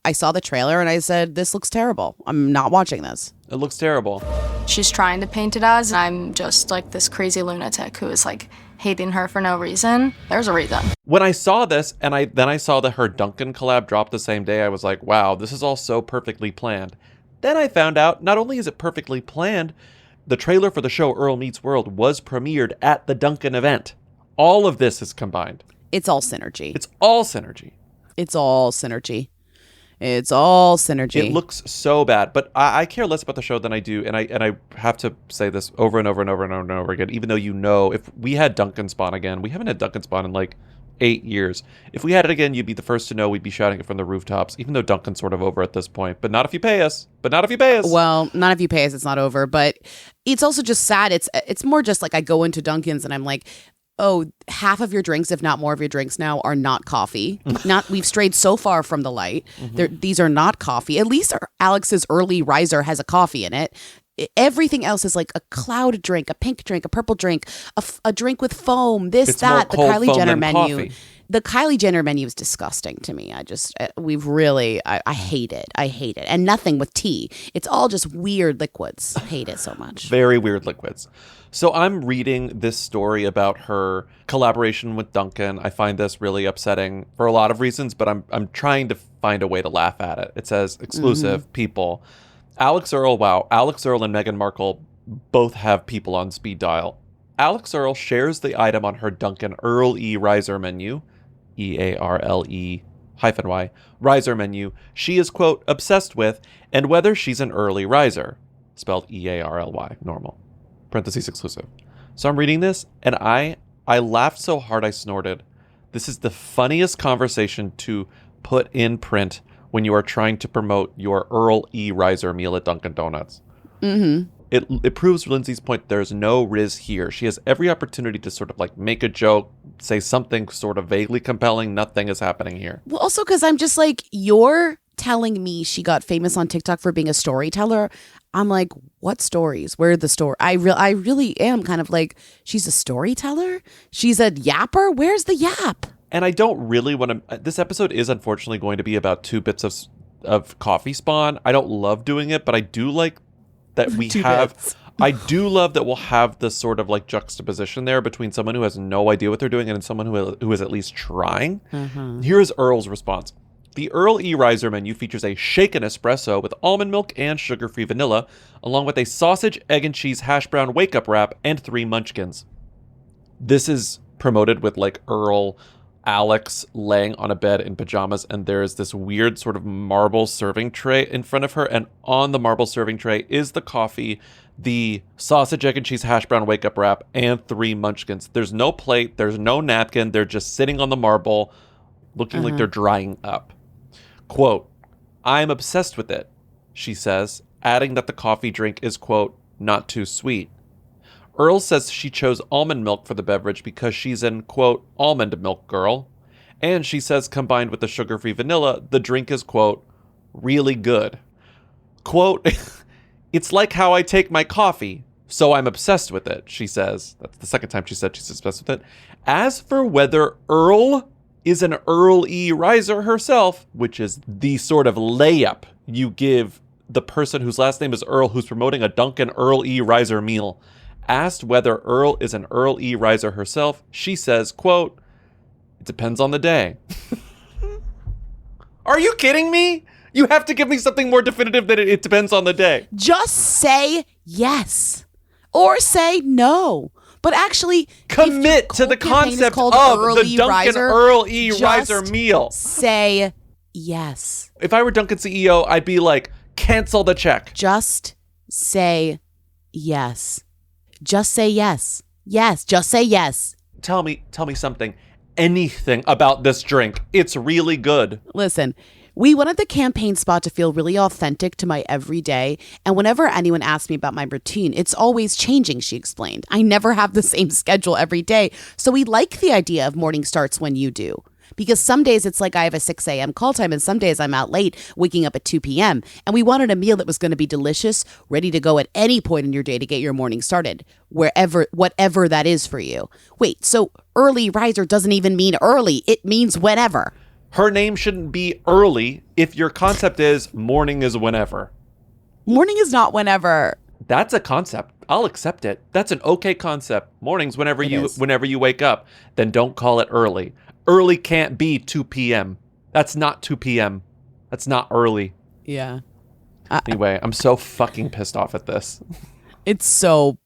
I saw the trailer and I said, this looks terrible. I'm not watching this. It looks terrible. She's trying to paint it as I'm just like this crazy lunatic who is like hating her for no reason. There's a reason. When I saw this, and then I saw that her Duncan collab dropped the same day, I was like, wow, this is all so perfectly planned. Then I found out, not only is it perfectly planned, the trailer for the show Earl Meets World was premiered at the Duncan event. All of this is combined. It's all synergy. It's all synergy. It's all synergy. It's all synergy. It looks so bad, but I care less about the show than I do, and I have to say this over and over and over and over and over again, even though if we had Duncan Spawn again, we haven't had Duncan Spawn in like 8 years. If we had it again, you'd be the first to know. We'd be shouting it from the rooftops, even though Duncan's sort of over at this point. But not if you pay us. Well, not if you pay us, it's not over. But it's also just sad. It's more just like I go into Dunkin's and I'm like, oh, half of your drinks, if not more of your drinks now, are not coffee. We've strayed so far from the light. These are not coffee. At least Alex's early riser has a coffee in it. Everything else is like a cloud drink, a pink drink, a purple drink, a drink with foam, It's that. The more cold Kylie foam Jenner than menu. coffee. The Kylie Jenner menu is disgusting to me. I hate it. I hate it. And nothing with tea. It's all just weird liquids. I hate it so much. Very weird liquids. So I'm reading this story about her collaboration with Duncan. I find this really upsetting for a lot of reasons, but I'm trying to find a way to laugh at it. It says exclusive people. Alix Earle, wow. Alix Earle and Meghan Markle both have people on speed dial. Alix Earle shares the item on her Duncan Earle E riser menu, EARLE-Y, riser menu, she is, quote, obsessed with, and whether she's an early riser, spelled EARLY, normal, parentheses exclusive. So I'm reading this, and I laughed so hard I snorted. This is the funniest conversation to put in print when you are trying to promote your Earl E riser meal at Dunkin' Donuts. Mm-hmm. It proves Lindsay's point. There's no riz here. She has every opportunity to sort of like make a joke, say something sort of vaguely compelling. Nothing is happening here. Well, also because I'm just like, you're telling me she got famous on TikTok for being a storyteller. I'm like, what stories? Where are the story? I really am kind of like, she's a storyteller? She's a yapper? Where's the yap? And I don't really want to. This episode is unfortunately going to be about 2 bits of coffee spawn. I don't love doing it, but I do like that we have. I do love that we'll have this sort of like juxtaposition there between someone who has no idea what they're doing and someone who is at least trying. Here's Earl's response. The Earl E riser menu features a shaken espresso with almond milk and sugar-free vanilla, along with a sausage, egg and cheese hash brown wake-up wrap and 3 munchkins. This is promoted with like Earl Alix laying on a bed in pajamas, and there is this weird sort of marble serving tray in front of her, and on the marble serving tray is the coffee, the sausage, egg, and cheese hash brown wake-up wrap, and 3 munchkins. There's no plate, there's no napkin, they're just sitting on the marble, looking like they're drying up. Quote, "I'm obsessed with it," she says, adding that the coffee drink is, quote, "not too sweet." Earle says she chose almond milk for the beverage because she's an, quote, "almond milk girl." And she says combined with the sugar-free vanilla, the drink is, quote, "really good." Quote, "It's like how I take my coffee, so I'm obsessed with it," she says. That's the second time she said she's obsessed with it. As for whether Earle is an Earl E. Riser herself, which is the sort of layup you give the person whose last name is Earle who's promoting a Dunkin' Earl E. Riser meal. Asked whether Earle is an Earl E. Riser herself, she says, quote, "It depends on the day." Are you kidding me? You have to give me something more definitive than it depends on the day. Just say yes or say no. But actually, commit to the concept of the Dunkin' Earl E. Riser meal. Say yes. If I were Dunkin' CEO, I'd be like, cancel the check. Just say yes. Just say yes. Yes, just say yes. Tell me something. Anything about this drink. It's really good. Listen, we wanted the campaign spot to feel really authentic to my everyday. And whenever anyone asks me about my routine, it's always changing, she explained. I never have the same schedule every day. So we like the idea of morning starts when you do. Because some days it's like I have a 6 a.m. call time and some days I'm out late, waking up at 2 p.m. And we wanted a meal that was going to be delicious, ready to go at any point in your day to get your morning started, whatever that is for you. Wait, so early riser doesn't even mean early. It means whenever. Her name shouldn't be early if your concept is morning is whenever. Morning is not whenever. That's a concept. I'll accept it. That's an okay concept. Morning's whenever you wake up. Then don't call it early. Early can't be 2 p.m. That's not 2 p.m. That's not early. Yeah. Anyway, I'm so fucking pissed off at this. It's so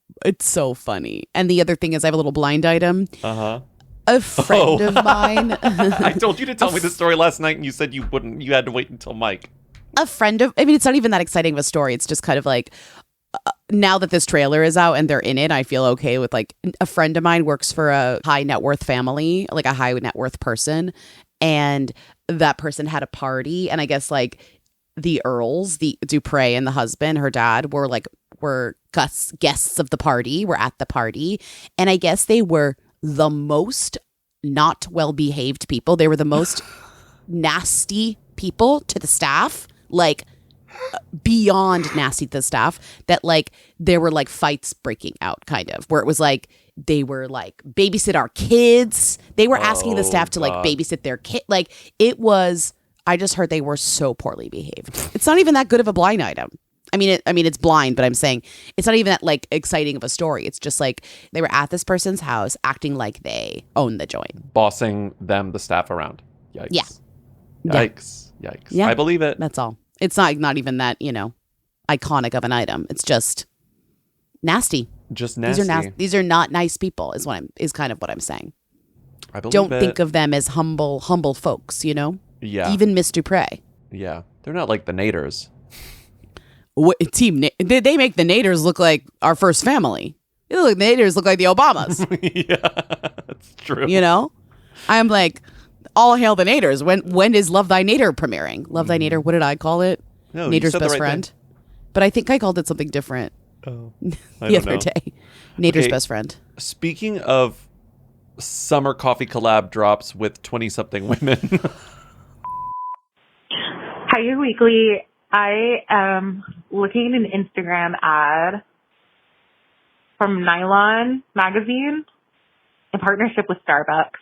funny. And the other thing is I have a little blind item. Uh-huh. A friend of mine. I told you to tell me the story last night and you said you wouldn't. You had to wait until Mike. It's not even that exciting of a story. It's just kind of like, now that this trailer is out and they're in it, I feel okay with, like, a friend of mine works for a high net worth family, like a high net worth person. And that person had a party. And I guess, like, the Earls, the Dupre and the husband, her dad, were guests of the party, were at the party. And I guess they were the most not well behaved people. They were the most nasty people to the staff, like beyond nasty to the staff, that like there were like fights breaking out, kind of, where it was like they were like babysit our kids. They were asking the staff to like babysit their kid. Like it was, I just heard they were so poorly behaved. It's not even that good of a blind item. I mean, it's blind, but I'm saying it's not even that like exciting of a story. It's just like they were at this person's house acting like they own the joint. Bossing them, the staff around. Yikes. Yeah. Yikes. Yikes. Yeah. I believe it. That's all. It's not even that, iconic of an item. It's just nasty. Just nasty. These are not nice people is kind of what I'm saying. I believe Don't think of them as humble folks, Yeah. Even Miss Dupre. Yeah. They're not like the Naders. They make the Naders look like our first family. The Naders look like the Obamas. Yeah, that's true. I'm like, all hail the Naders. When is Love Thy Nader premiering? Love Thy Nader, what did I call it? No, Nader's you said Best the right Friend. thing. But I think I called it something different the other day. Nader's Best Friend. Speaking of summer coffee collab drops with 20-something women. Hi, Your Weekly. I am looking at an Instagram ad from Nylon magazine in partnership with Starbucks.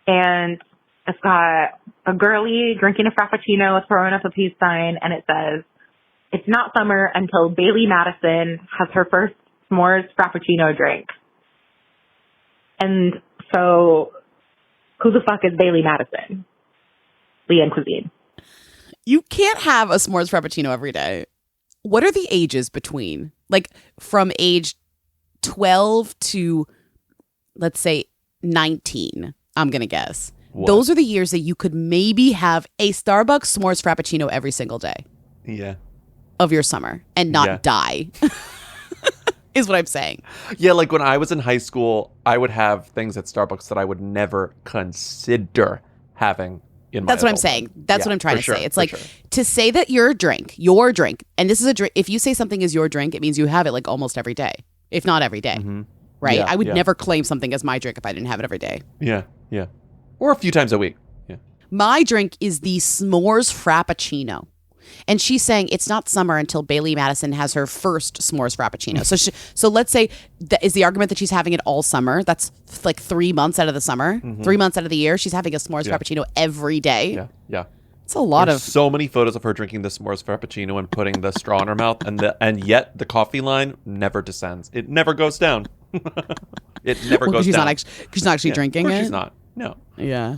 And it's got a girlie drinking a frappuccino, throwing up a peace sign, and it says, "It's not summer until Bailee Madison has her first s'mores frappuccino drink." And so, who the fuck is Bailee Madison? Leanne Cuisine. You can't have a s'mores frappuccino every day. What are the ages between, like, from age 12 to, let's say, 19? I'm going to guess. What? Those are the years that you could maybe have a Starbucks s'mores frappuccino every single day Yeah. of your summer and not die. Is what I'm saying. Yeah, like when I was in high school, I would have things at Starbucks that I would never consider having in my That's what I'm adult saying. life. That's Yeah, what I'm trying for to sure, say. It's for like sure. to say that your drink, and this is a drink. If you say something is your drink, it means you have it like almost every day, if not every day, right? Yeah, I would yeah. never claim something as my drink if I didn't have it every day. Yeah, yeah. Or a few times a week. Yeah. My drink is the s'mores frappuccino. And she's saying it's not summer until Bailee Madison has her first s'mores frappuccino. So let's say that is the argument that she's having it all summer. That's like 3 months out of the summer, 3 months out of the year. She's having a s'mores frappuccino every day. Yeah, yeah. It's a lot There's of so many photos of her drinking the s'mores frappuccino and putting the straw in her mouth, and yet the coffee line never descends. It never goes down. It never goes she's down. She's not actually drinking of course it. She's not. No. Yeah.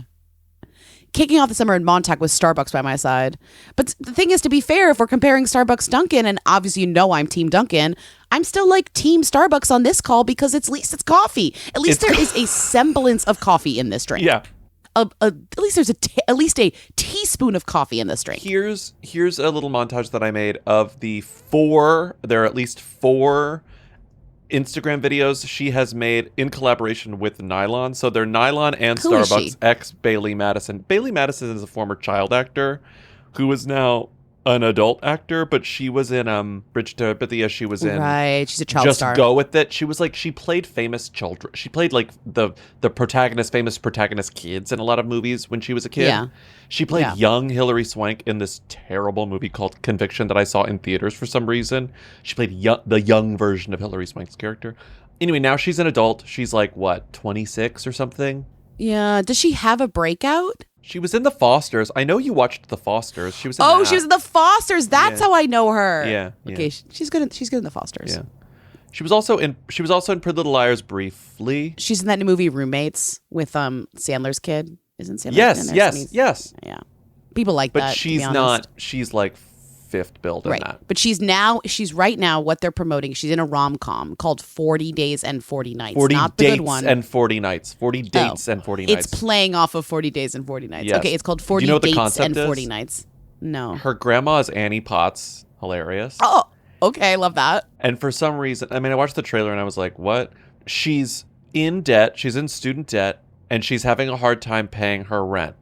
Kicking off the summer in Montauk with Starbucks by my side. But the thing is, to be fair, if we're comparing Starbucks Dunkin', and obviously you know I'm Team Dunkin', I'm still like Team Starbucks on this call because at least it's coffee. At least there is a semblance of coffee in this drink. Yeah. At least there's at least a teaspoon of coffee in this drink. Here's a little montage that I made of the 4. There are at least 4 Instagram videos she has made in collaboration with Nylon. So they're Nylon and Who is Starbucks she? ex Bailee Madison. Bailee Madison is a former child actor who is now an adult actor, but she was in Bridge to Bithia. She was in Right, she's a child Just star. Go With It. She was like, she played famous children. She played like the famous protagonist kids in a lot of movies when she was a kid. Yeah. She played Yeah. young Hilary Swank in this terrible movie called Conviction that I saw in theaters for some reason. She played the young version of Hilary Swank's character. Anyway, now she's an adult. She's like, what, 26 or something? Yeah. Does she have a breakout? She was in The Fosters. I know you watched The Fosters. She was in Oh, that. she was in the Fosters. That's Yeah. how I know her. Yeah, Okay, yeah. she's good. She's good in the Fosters. Yeah. She was also in Pretty Little Liars briefly. She's in that new movie Roommates with Sandler's kid. Isn't Sandler's Yes, kid in there? yes, Somebody's- yes. Yeah. People like But that. to she's be honest. not. She's like fifth build in Right. that. But she's right now what they're promoting. She's in a rom-com called 40 Days and 40 Nights. 40 Not the dates good one. and 40 nights. 40 dates and 40 nights. It's playing off of 40 Days and 40 Nights. Yes. Okay, it's called Do 40 you know what the Dates concept and 40 is? Nights. No. Her grandma is Annie Potts. Hilarious. Oh, okay. I love that. And for some reason, I mean, I watched the trailer and I was like, what? She's in debt. She's in student debt and she's having a hard time paying her rent.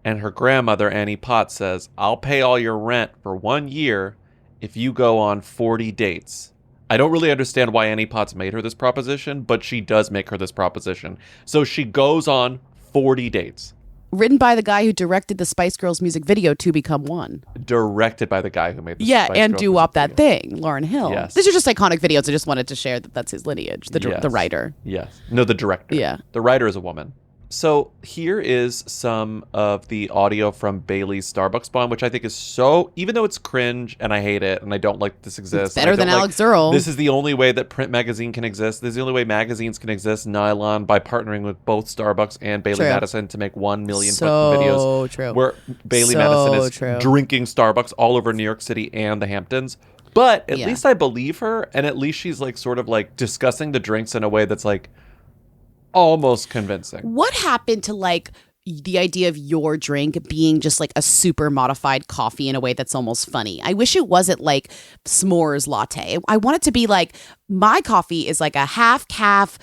And her grandmother, Annie Potts, says, I'll pay all your rent for 1 year if you go on 40 dates. I don't really understand why Annie Potts made her this proposition, but she does make her this proposition. So she goes on 40 dates. Written by the guy who directed the Spice Girls music video, To Become One. Directed by the guy who made the Yeah, Spice and Girls Do music Up That Thing, Lauren Hill. Yes. These are just iconic videos. I just wanted to share that that's his lineage, the Yes. writer. Yes. No, the director. Yeah. The writer is a woman. So here is some of the audio from Bailee's Starbucks spawn, which I think is so, even though it's cringe and I hate it and I don't like this exists. better and I than don't Alix Earle. This is the only way that print magazine can exist. This is the only way magazines can exist, Nylon, by partnering with both Starbucks and Bailee True. Madison to make 1 million So videos. true. Where Bailee So Madison is true. drinking Starbucks all over New York City and the Hamptons. But at Yeah. least I believe her, and at least she's like sort of like discussing the drinks in a way that's like almost convincing. What happened to like the idea of your drink being just like a super modified coffee in a way that's almost funny? I wish it wasn't like s'mores latte. I want it to be like my coffee is like a half calf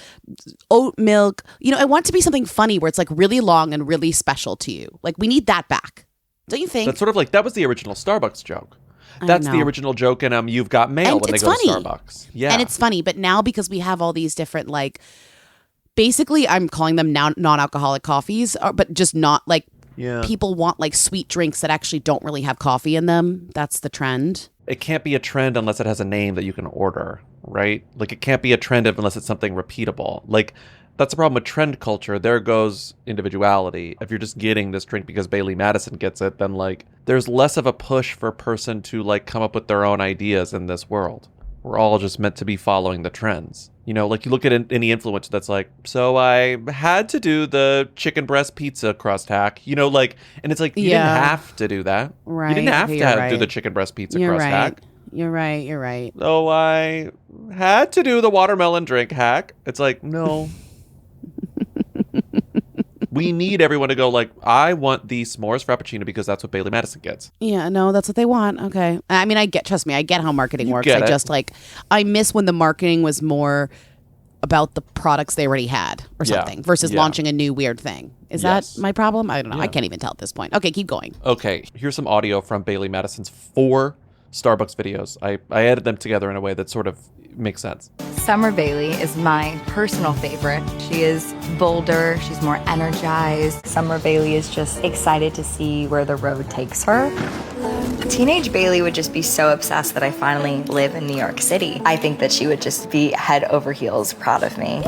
oat milk. You know, I want it to be something funny where it's like really long and really special to you. Like we need that back. Don't you think? That's sort of like, that was the original Starbucks joke. I That's the know. original joke in You've Got Mail And when they it's go funny. to Starbucks. Yeah. And it's funny, but now because we have all these different like basically I'm calling them now non-alcoholic coffees, but just not like Yeah. people want like sweet drinks that actually don't really have coffee in them. That's the trend. It can't be a trend unless it has a name that you can order, right? Like it can't be a trend unless it's something repeatable. Like that's the problem with trend culture. There goes individuality. If you're just getting this drink because Bailee Madison gets it, then like there's less of a push for a person to like come up with their own ideas in this world. We're all just meant to be following the trends. You know, like you look at any influencer that's like, so I had to do the chicken breast pizza crust hack, you know, like, and it's like, you didn't have to do that. Right. You didn't have Okay, to you're do right. the chicken breast pizza You're crust right. hack. You're right. You're right. So I had to do the watermelon drink hack. It's like, no. We need everyone to go like, I want the s'mores frappuccino because that's what Bailee Madison gets. Yeah, no, that's what they want. Okay. I mean, trust me, I get how marketing works. get I it. just I miss when the marketing was more about the products they already had or something versus launching a new weird thing. Is that my problem? I don't know. I can't even tell at this point. Okay, keep going. Okay, here's some audio from Bailee Madison's 4 Starbucks videos. I added them together in a way that sort of makes sense. Summer Bailee is my personal favorite. She is bolder, she's more energized. Summer Bailee is just excited to see where the road takes her. Teenage Bailee would just be so obsessed that I finally live in New York City. I think that she would just be head over heels proud of me.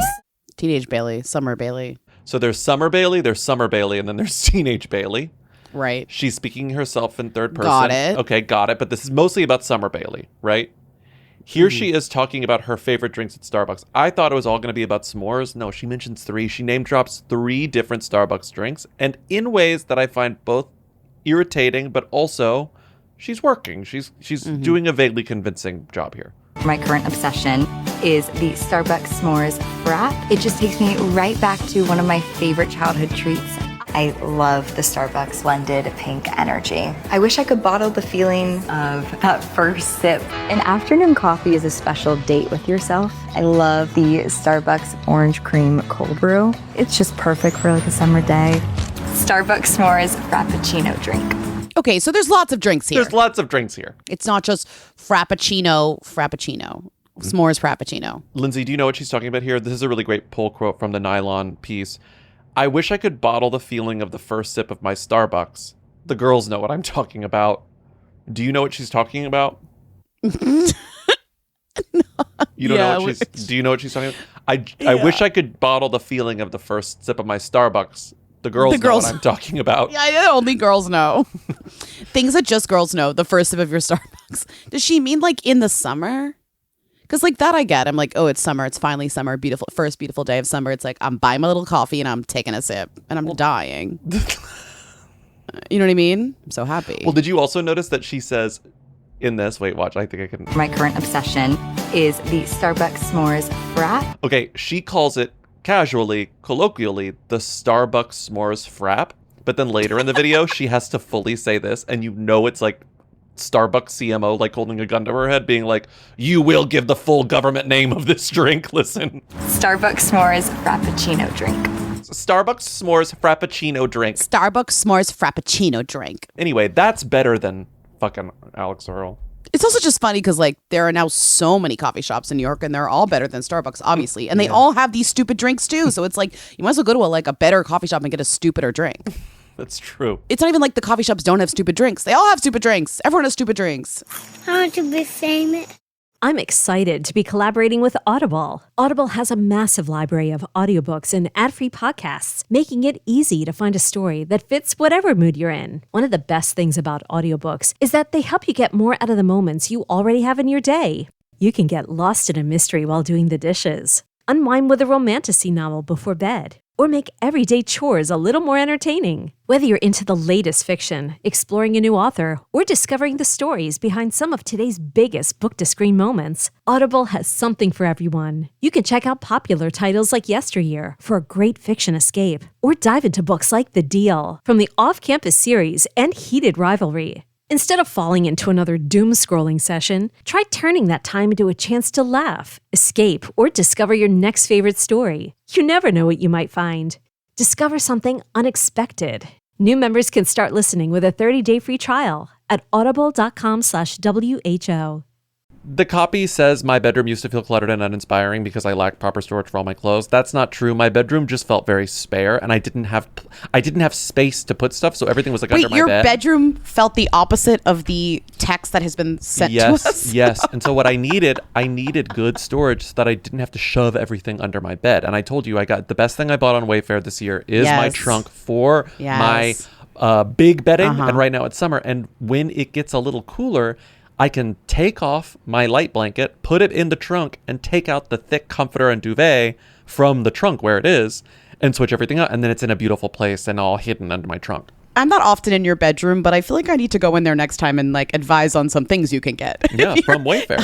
Teenage Bailee, Summer Bailee. So there's Summer Bailee, and then there's Teenage Bailee. Right. She's speaking herself in third person. Got it. Okay, got it. But this is mostly about Summer Bailee, right? Here she is talking about her favorite drinks at Starbucks. I thought it was all going to be about s'mores. No, she mentions 3. She name drops 3 different Starbucks drinks, and in ways that I find both irritating, but also she's working. She's doing a vaguely convincing job here. My current obsession is the Starbucks s'mores frap. It just takes me right back to one of my favorite childhood treats. I love the Starbucks blended pink energy. I wish I could bottle the feeling of that first sip. An afternoon coffee is a special date with yourself. I love the Starbucks orange cream cold brew. It's just perfect for like a summer day. Starbucks s'mores frappuccino drink. Okay, so there's lots of drinks here. There's lots of drinks here. It's not just frappuccino. S'mores frappuccino. Lindsay, do you know what she's talking about here? This is a really great pull quote from the Nylon piece. I wish I could bottle the feeling of the first sip of my Starbucks. The girls know what I'm talking about. Do you know what she's talking about? You don't know what she's... Do you know what she's talking about? I wish I could bottle the feeling of the first sip of my Starbucks. The girls know what I'm talking about. Yeah, only girls know. Things that just girls know. The first sip of your Starbucks. Does she mean like in the summer? Because like that I get. I'm like, oh, it's summer. It's finally summer. First beautiful day of summer. It's like I'm buying my little coffee and I'm taking a sip and I'm dying. You know what I mean? I'm so happy. Well, did you also notice that she says in this, wait, watch, I think I can. My current obsession is the Starbucks s'mores frap. Okay, she calls it casually, colloquially, the Starbucks s'mores frap. But then later in the video, she has to fully say this, and you know it's like Starbucks CMO like holding a gun to her head being like, you will give the full government name of this drink, listen. Starbucks s'mores frappuccino drink. Starbucks s'mores frappuccino drink. Starbucks s'mores frappuccino drink. Anyway, that's better than fucking Alix Earle. It's also just funny because like there are now so many coffee shops in New York and they're all better than Starbucks, obviously. And they all have these stupid drinks too. So it's like you might as well go to a better coffee shop and get a stupider drink. That's true. It's not even like the coffee shops don't have stupid drinks. They all have stupid drinks. Everyone has stupid drinks. I want to be famous. I'm excited to be collaborating with Audible. Audible has a massive library of audiobooks and ad-free podcasts, making it easy to find a story that fits whatever mood you're in. One of the best things about audiobooks is that they help you get more out of the moments you already have in your day. You can get lost in a mystery while doing the dishes, unwind with a romantasy novel before bed, or make everyday chores a little more entertaining. Whether you're into the latest fiction, exploring a new author, or discovering the stories behind some of today's biggest book-to-screen moments, Audible has something for everyone. You can check out popular titles like Yesteryear for a great fiction escape, or dive into books like The Deal from the Off-Campus series and Heated Rivalry. Instead of falling into another doom-scrolling session, try turning that time into a chance to laugh, escape, or discover your next favorite story. You never know what you might find. Discover something unexpected. New members can start listening with a 30-day free trial at audible.com/WHO. The copy says my bedroom used to feel cluttered and uninspiring because I lacked proper storage for all my clothes. That's not true. My bedroom just felt very spare, and I didn't have space to put stuff, so everything was like under my bed. Wait, your bedroom felt the opposite of the text that has been sent to us? Yes. And so what I needed good storage so that I didn't have to shove everything under my bed. And I told you, I got the best thing I bought on Wayfair this year is my trunk for my big bedding. And right now it's summer, and when it gets a little cooler, I can take off my light blanket, put it in the trunk, and take out the thick comforter and duvet from the trunk where it is, and switch everything out. And then it's in a beautiful place and all hidden under my trunk. I'm not often in your bedroom, but I feel like I need to go in there next time and like advise on some things you can get. Yeah, from Wayfair.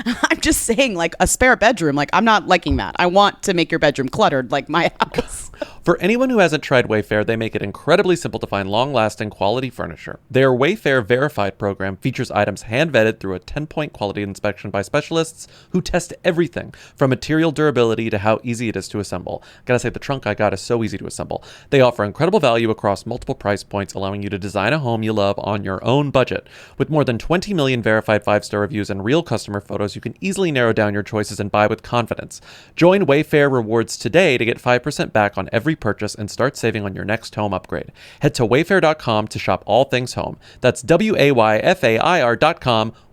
I'm just saying, like a spare bedroom. Like I'm not liking that. I want to make your bedroom cluttered like my house. For anyone who hasn't tried Wayfair, they make it incredibly simple to find long-lasting quality furniture. Their Wayfair Verified program features items hand-vetted through a 10-point quality inspection by specialists who test everything from material durability to how easy it is to assemble. Gotta say, the trunk I got is so easy to assemble. They offer incredible value across multiple price points, allowing you to design a home you love on your own budget. With more than 20 million verified 5-star reviews and real customer photos, you can easily narrow down your choices and buy with confidence. Join Wayfair Rewards today to get 5% back on every purchase and start saving on your next home upgrade. Head to wayfair.com to shop all things home. That's WAYFAIR.com.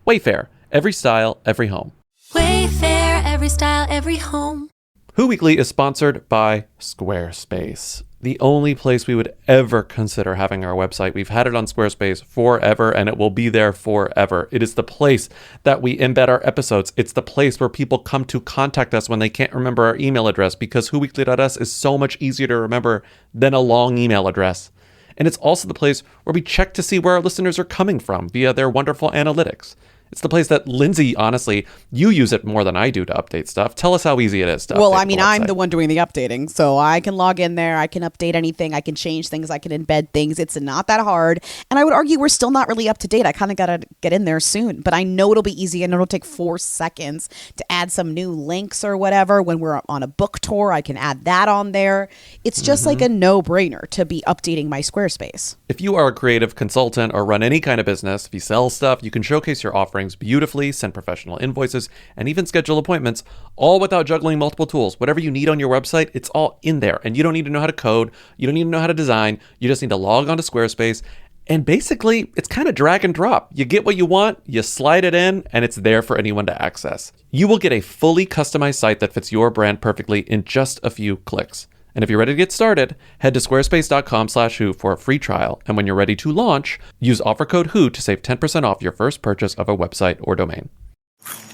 Wayfair. Every style, every home. Wayfair, every style, every home. Who Weekly is sponsored by Squarespace, the only place we would ever consider having our website. We've had it on Squarespace forever, and it will be there forever. It is the place that we embed our episodes. It's the place where people come to contact us when they can't remember our email address, because whoweekly.us is so much easier to remember than a long email address. And it's also the place where we check to see where our listeners are coming from via their wonderful analytics. It's the place that, Lindsay, honestly, you use it more than I do to update stuff. Tell us how easy it is to Well, update I mean, I'm the one doing the updating, so I can log in there, I can update anything, I can change things, I can embed things. It's not that hard. And I would argue we're still not really up to date. I kind of got to get in there soon, but I know it'll be easy and it'll take 4 seconds to add some new links or whatever. When we're on a book tour, I can add that on there. It's just like a no-brainer to be updating my Squarespace. If you are a creative consultant or run any kind of business, if you sell stuff, you can showcase your offerings beautifully, send professional invoices, and even schedule appointments, all without juggling multiple tools. Whatever you need on your website, it's all in there. And you don't need to know how to code. You don't need to know how to design. You just need to log on to Squarespace. And basically, it's kind of drag and drop. You get what you want, you slide it in, and it's there for anyone to access. You will get a fully customized site that fits your brand perfectly in just a few clicks. And if you're ready to get started, head to squarespace.com/who for a free trial. And when you're ready to launch, use offer code WHO to save 10% off your first purchase of a website or domain.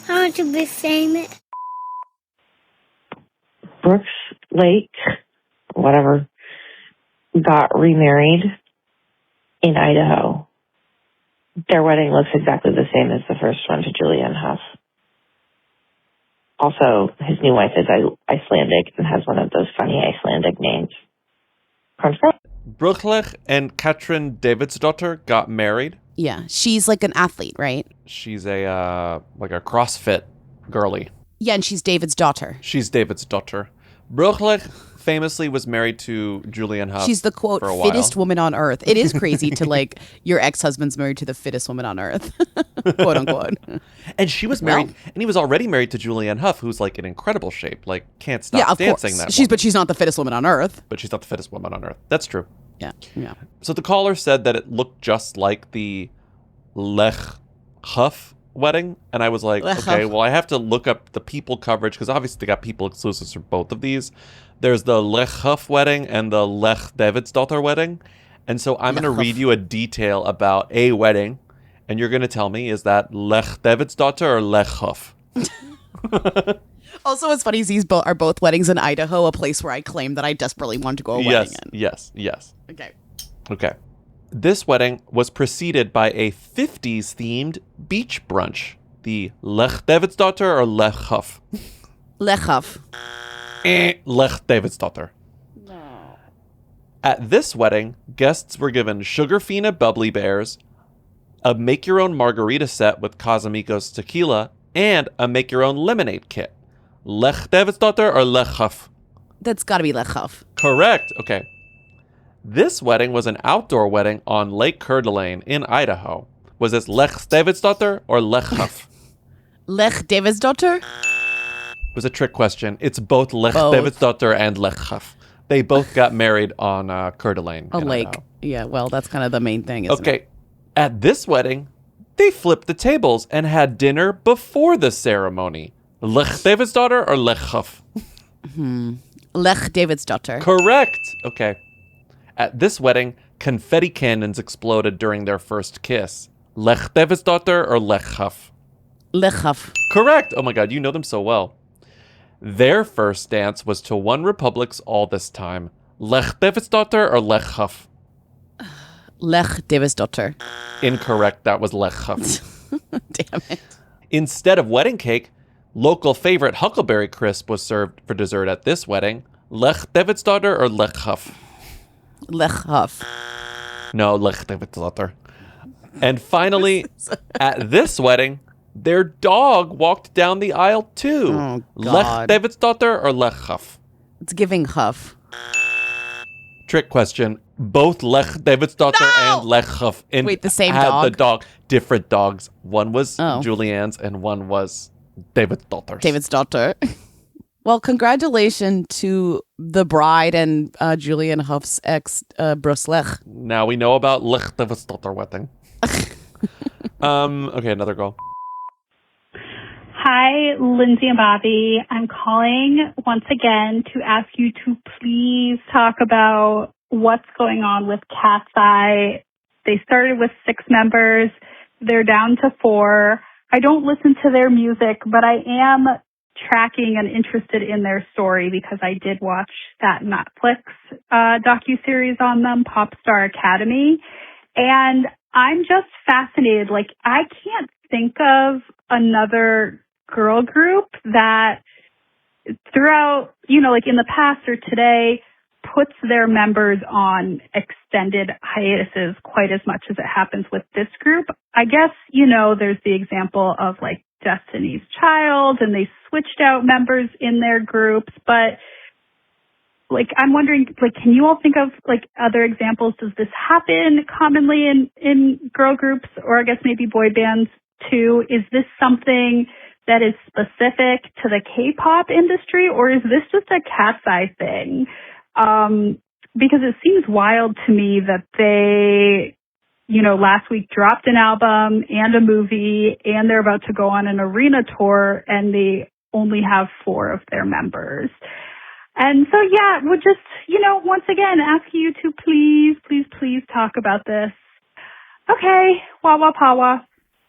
I want to be famous. Brooks Lake, whatever, got remarried in Idaho. Their wedding looks exactly the same as the first one to Julianne Hough. Also, his new wife is Icelandic and has one of those funny Icelandic names. Brooklech and Katrin Davidsdottir got married. Yeah, she's like an athlete, right? She's a like a CrossFit girly. Yeah, and she's David's daughter. She's David's daughter. Brooklech famously was married to Julianne Hough. She's the, quote, fittest woman on earth. It is crazy to, like, your ex-husband's married to the fittest woman on earth, quote unquote. And she was married, and he was already married to Julianne Hough, who's, like, in incredible shape. Like, can't stop dancing that But she's not the fittest woman on earth. But she's not the fittest woman on earth. That's true. Yeah. So the caller said that it looked just like the Lech Hough wedding, and I was like, okay, well, I have to look up the people coverage, because obviously they got people exclusives for both of these. There's the Lech Hough wedding and the Lech Davidsdottir wedding, and so I'm going to read you a detail about a wedding, and you're going to tell me, is that Lech Davidsdottir or Lech Hough? Also, what's funny is these are both weddings in Idaho, a place where I claim that I desperately want to go a wedding in. Yes. Okay. This wedding was preceded by a 50s-themed beach brunch. The Lech Davidsdottir or Lech Hough? Lech Hough. Lech Davidsdottir. No. At this wedding, guests were given Sugarfina bubbly bears, a make-your-own margarita set with Casamigos tequila, and a make-your-own lemonade kit. Lech Davidsdottir or Lech Hough? That's got to be Lech Hough. Correct. Okay. This wedding was an outdoor wedding on Lake Coeur d'Alene in Idaho. Was this Lech Davidsdottir or Lech Hough? Lech Davidsdottir? It was a trick question. It's both Lech Davidsdottir and Lech Hough. They both got married on Coeur d'Alene. A lake. Idaho. Yeah, well, that's kind of the main thing, isn't it? At this wedding, they flipped the tables and had dinner before the ceremony. Lech Davidsdottir or Lech Hough? Lech Davidsdottir. Correct. Okay. At this wedding, confetti cannons exploded during their first kiss. Lech Davidsdottir or Lech Hough? Lech Hough. Correct. Oh my God, you know them so well. Their first dance was to One Republic's All This Time. Lech Davidsdottir or Lech Hough? Lech Davidsdottir. Incorrect. That was Lech Hough. Damn it. Instead of wedding cake, local favorite Huckleberry Crisp was served for dessert at this wedding. Lech Davidsdottir or Lech Huff? Lech Huff. No, Lech Davidsdottir. And finally, at this wedding, their dog walked down the aisle too. Oh, Lech God. Davidsdottir or Lech Huff? It's giving Huff. Trick question. Both Lech Davidsdottir and Lech Huff Wait, the same had dog? the dog. Different dogs. One was Oh. Julianne's and one was Davidsdottir's. David's daughter. Well, congratulations to the bride and Julian Huff's ex, Bruce Lech. Now we know about Lech Davidsdottir wedding. Okay, another girl. Hi, Lindsay and Bobby. I'm calling once again to ask you to please talk about what's going on with Katseye. They started with 6 members. They're down to 4. I don't listen to their music, but I am tracking and interested in their story because I did watch that Netflix docuseries on them, Popstar Academy. And I'm just fascinated. Like, I can't think of another girl group that throughout, like in the past or today, puts their members on extended hiatuses quite as much as it happens with this group. I guess, there's the example of like Destiny's Child, and they switched out members in their groups, but like, I'm wondering, like, can you all think of like other examples? Does this happen commonly in girl groups, or I guess maybe boy bands too? Is this something that is specific to the K-pop industry, or is this just a Katseye thing? Because it seems wild to me that they, last week dropped an album and a movie, and they're about to go on an arena tour, and they only have 4 of their members. And so, yeah, we'll just, once again, ask you to please talk about this. Okay, wawa pawa.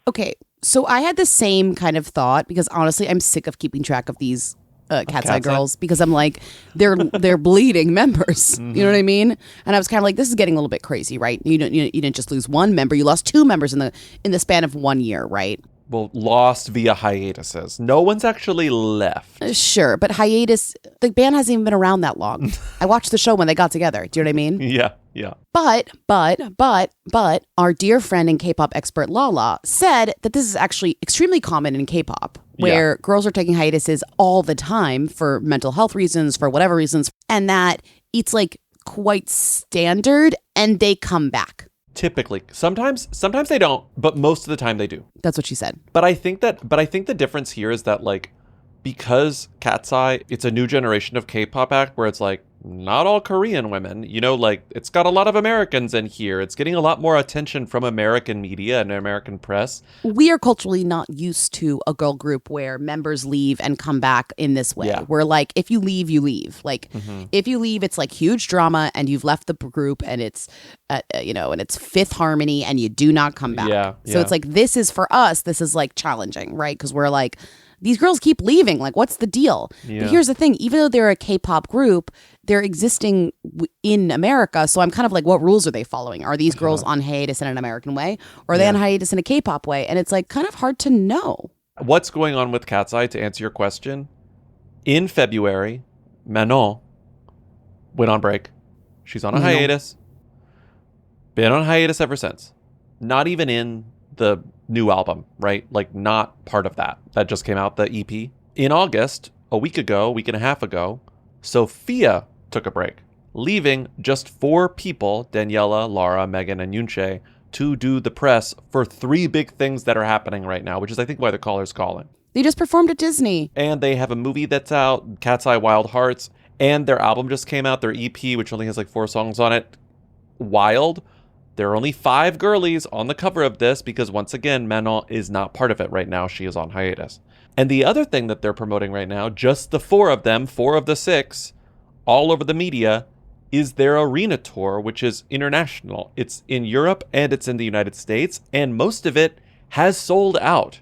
Okay, so I had the same kind of thought because honestly, I'm sick of keeping track of these Katseye girls because I'm like, they're bleeding members. Mm-hmm. You know what I mean? And I was kind of like, this is getting a little bit crazy, right? You didn't just lose 1 member, you lost 2 members in the span of 1 year, right? Well, lost via hiatuses. No one's actually left. Sure, but hiatus, the band hasn't even been around that long. I watched the show when they got together. Do you know what I mean? Yeah. But our dear friend and K-pop expert Lala said that this is actually extremely common in K-pop, where girls are taking hiatuses all the time for mental health reasons, for whatever reasons, and that it's like quite standard, and they come back. Typically. Sometimes they don't, but most of the time they do. That's what she said. But I think the difference here is that, like, because Katseye, it's a new generation of K-pop act where it's like not all Korean women, like it's got a lot of Americans in here. It's getting a lot more attention from American media and American press. We are culturally not used to a girl group where members leave and come back in this way. Yeah. Where like, if you leave, you leave. Like if you leave, it's like huge drama and you've left the group and it's, and it's Fifth Harmony and you do not come back. Yeah. So it's like, this is for us, this is like challenging, right? Because we're like, these girls keep leaving. Like, what's the deal? Yeah. But here's the thing. Even though they're a K-pop group, they're existing in America. So I'm kind of like, what rules are they following? Are these girls on hiatus in an American way? Or are they on hiatus in a K-pop way? And it's like kind of hard to know. What's going on with Katseye, to answer your question? In February, Manon went on break. She's on a hiatus. Been on hiatus ever since. Not even in the new album, right? Like, not part of that just came out, the EP. In August, a week and a half ago, Sophia took a break, leaving just 4 people, Daniela, Lara, Meghan, and Yunche, to do the press for 3 big things that are happening right now, which is, I think, why the caller's calling. They just performed at Disney. And they have a movie that's out, Katseye Wild Hearts, and their album just came out, their EP, which only has like 4 songs on it. Wild. There are only 5 girlies on the cover of this because, once again, Manon is not part of it right now. She is on hiatus. And the other thing that they're promoting right now, just the 4 of them, 4 of the 6, all over the media, is their arena tour, which is international. It's in Europe and it's in the United States, and most of it has sold out.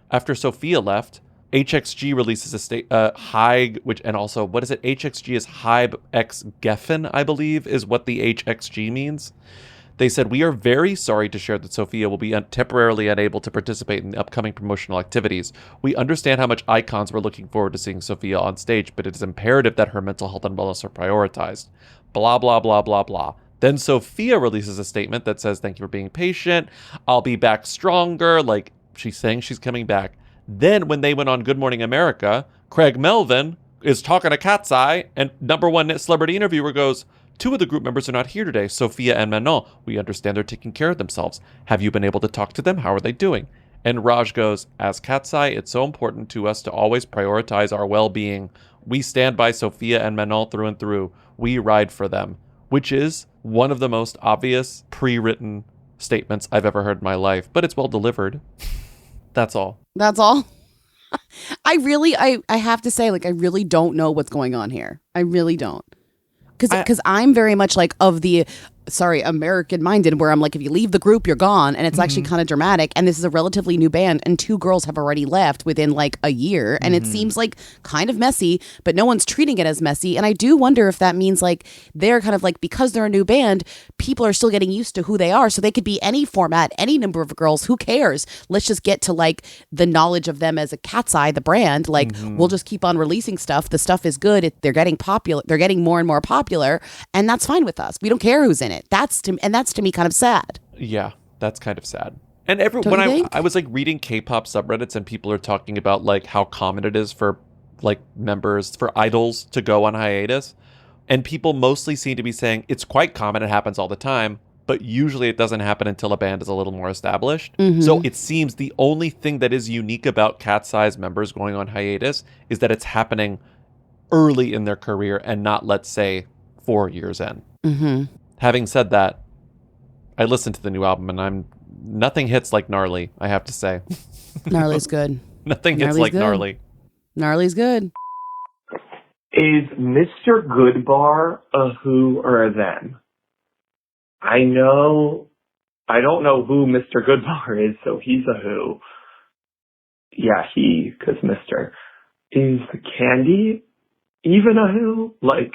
After Sophia left, HXG releases a Hyg, and also, what is it? HXG is Hybe X Geffen, I believe, is what the HXG means. They said, "We are very sorry to share that Sophia will be temporarily unable to participate in the upcoming promotional activities. We understand how much icons were looking forward to seeing Sophia on stage, but it is imperative that her mental health and wellness are prioritized." Blah, blah, blah, blah, blah. Then Sophia releases a statement that says, "Thank you for being patient. I'll be back stronger." Like, she's saying she's coming back. Then when they went on Good Morning America, Craig Melvin is talking to Katseye, and number one celebrity interviewer goes, "Two of the group members are not here today, Sophia and Manon. We understand they're taking care of themselves. Have you been able to talk to them? How are they doing?" And Raj goes, "As Katseye, it's so important to us to always prioritize our well-being. We stand by Sophia and Manon through and through. We ride for them," which is one of the most obvious pre-written statements I've ever heard in my life, but it's well delivered. That's all. That's all. I have to say, like, I really don't know what's going on here. I really don't. Because I'm very much like of the, American minded, where I'm like, if you leave the group, you're gone. And it's actually kind of dramatic. And this is a relatively new band. And 2 girls have already left within like a year. And it seems like kind of messy, but no one's treating it as messy. And I do wonder if that means like they're kind of like, because they're a new band, people are still getting used to who they are. So they could be any format, any number of girls. Who cares? Let's just get to like the knowledge of them as a Katseye, the brand. Like, we'll just keep on releasing stuff. The stuff is good. They're getting popular. They're getting more and more popular. And that's fine with us. We don't care who's in it. That's to me kind of sad. Yeah, that's kind of sad. And when I was like reading K-pop subreddits, and people are talking about like how common it is for like members, for idols to go on hiatus, and people mostly seem to be saying it's quite common, it happens all the time, but usually it doesn't happen until a band is a little more established. So it seems the only thing that is unique about Katseye's members going on hiatus is that it's happening early in their career and not, let's say, 4 years in. Having said that, I listened to the new album, and nothing hits like Gnarly, I have to say. Gnarly's good. Nothing hits like Gnarly. Gnarly's good. Is Mr. Goodbar a who or a them? I don't know who Mr. Goodbar is, so he's a who. Yeah, because Mr. Is Candy even a who? Like,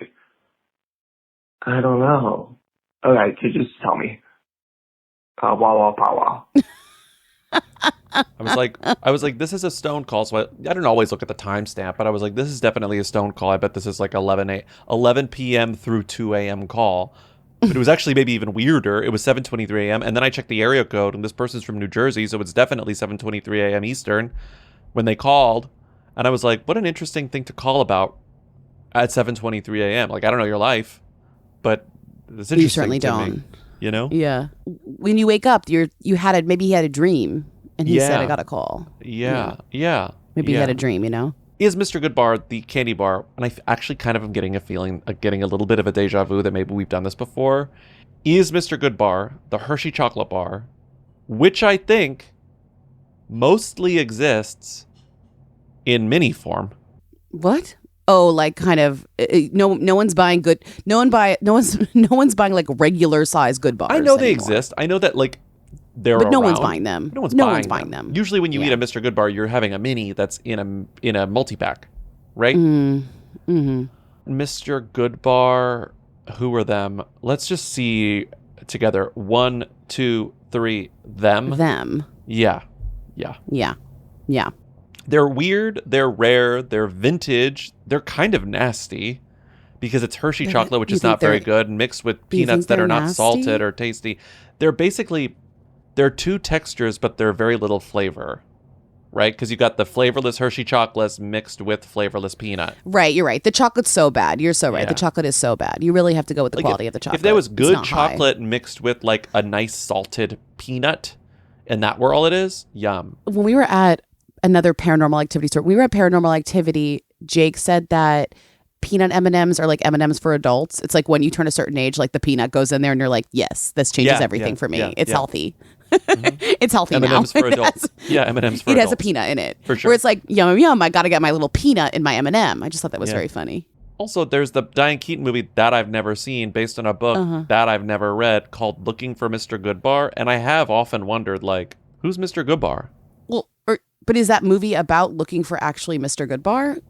I don't know. Okay, so just tell me. Wow, wow, wow, wow. I was like, this is a Stone call, so I don't always look at the timestamp, but I was like, this is definitely a Stone call. I bet this is like 11 p.m. through 2 a.m. call. But it was actually maybe even weirder. It was 7:23 a.m. And then I checked the area code, and this person's from New Jersey, so it's definitely 7:23 a.m. Eastern when they called. And I was like, what an interesting thing to call about at 7:23 a.m. Like, I don't know your life, but it's interesting. You certainly don't. Me, you know? Yeah. When you wake up, maybe he had a dream, and he said, "I got a call." Yeah. Maybe he had a dream, you know? Is Mr. Goodbar the candy bar? And I actually kind of am getting a feeling, getting a little bit of a deja vu that maybe we've done this before. Is Mr. Goodbar the Hershey chocolate bar, which I think mostly exists in mini form? What? Oh, like kind of no one's buying good. No one's buying like regular size good bars. I know they anymore. exist. I know that like they're but no around. one's buying them. No one's buying them. Usually when you eat a Mr. Goodbar, you're having a mini that's in a multi-pack, right? Mm-hmm. Mr. Goodbar, who are them? Let's just see together. 1, 2, 3. Them. Yeah. They're weird, they're rare, they're vintage, they're kind of nasty because it's Hershey chocolate, which is not very good, mixed with peanuts that are not salted or tasty. They're 2 textures, but they're very little flavor, right? Because you got the flavorless Hershey chocolates mixed with flavorless peanut. Right, you're right. The chocolate's so bad. You're so right. The chocolate is so bad. You really have to go with the quality of the chocolate. If there was good chocolate mixed with like a nice salted peanut, and that were all it is, yum. When we were at another Paranormal Activity store, Jake said that peanut M&Ms are like M&Ms for adults. It's like when you turn a certain age, like the peanut goes in there and you're like, yes, this changes everything for me. It's healthy. It's healthy M&Ms now. for adults. M&Ms for adults. It has a peanut in it. For sure. Where it's like, yum, yum, I got to get my little peanut in my M&M. I just thought that was very funny. Also, there's the Diane Keaton movie that I've never seen based on a book that I've never read called Looking for Mr. Goodbar. And I have often wondered, like, who's Mr. Goodbar? Well, but is that movie about looking for actually Mr. Goodbar?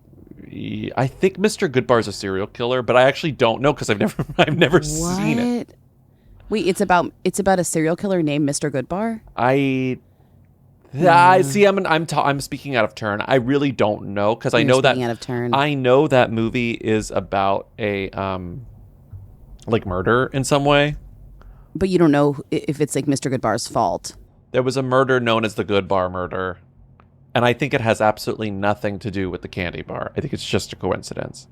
I think Mr. Goodbar is a serial killer, but I actually don't know because I've never seen it. Wait, it's about a serial killer named Mr. Goodbar? I see. I'm speaking out of turn. I really don't know because I know that out of turn. I know that movie is about a like murder in some way. But you don't know if it's like Mr. Goodbar's fault. There was a murder known as the Goodbar murder, and I think it has absolutely nothing to do with the candy bar. I think it's just a coincidence.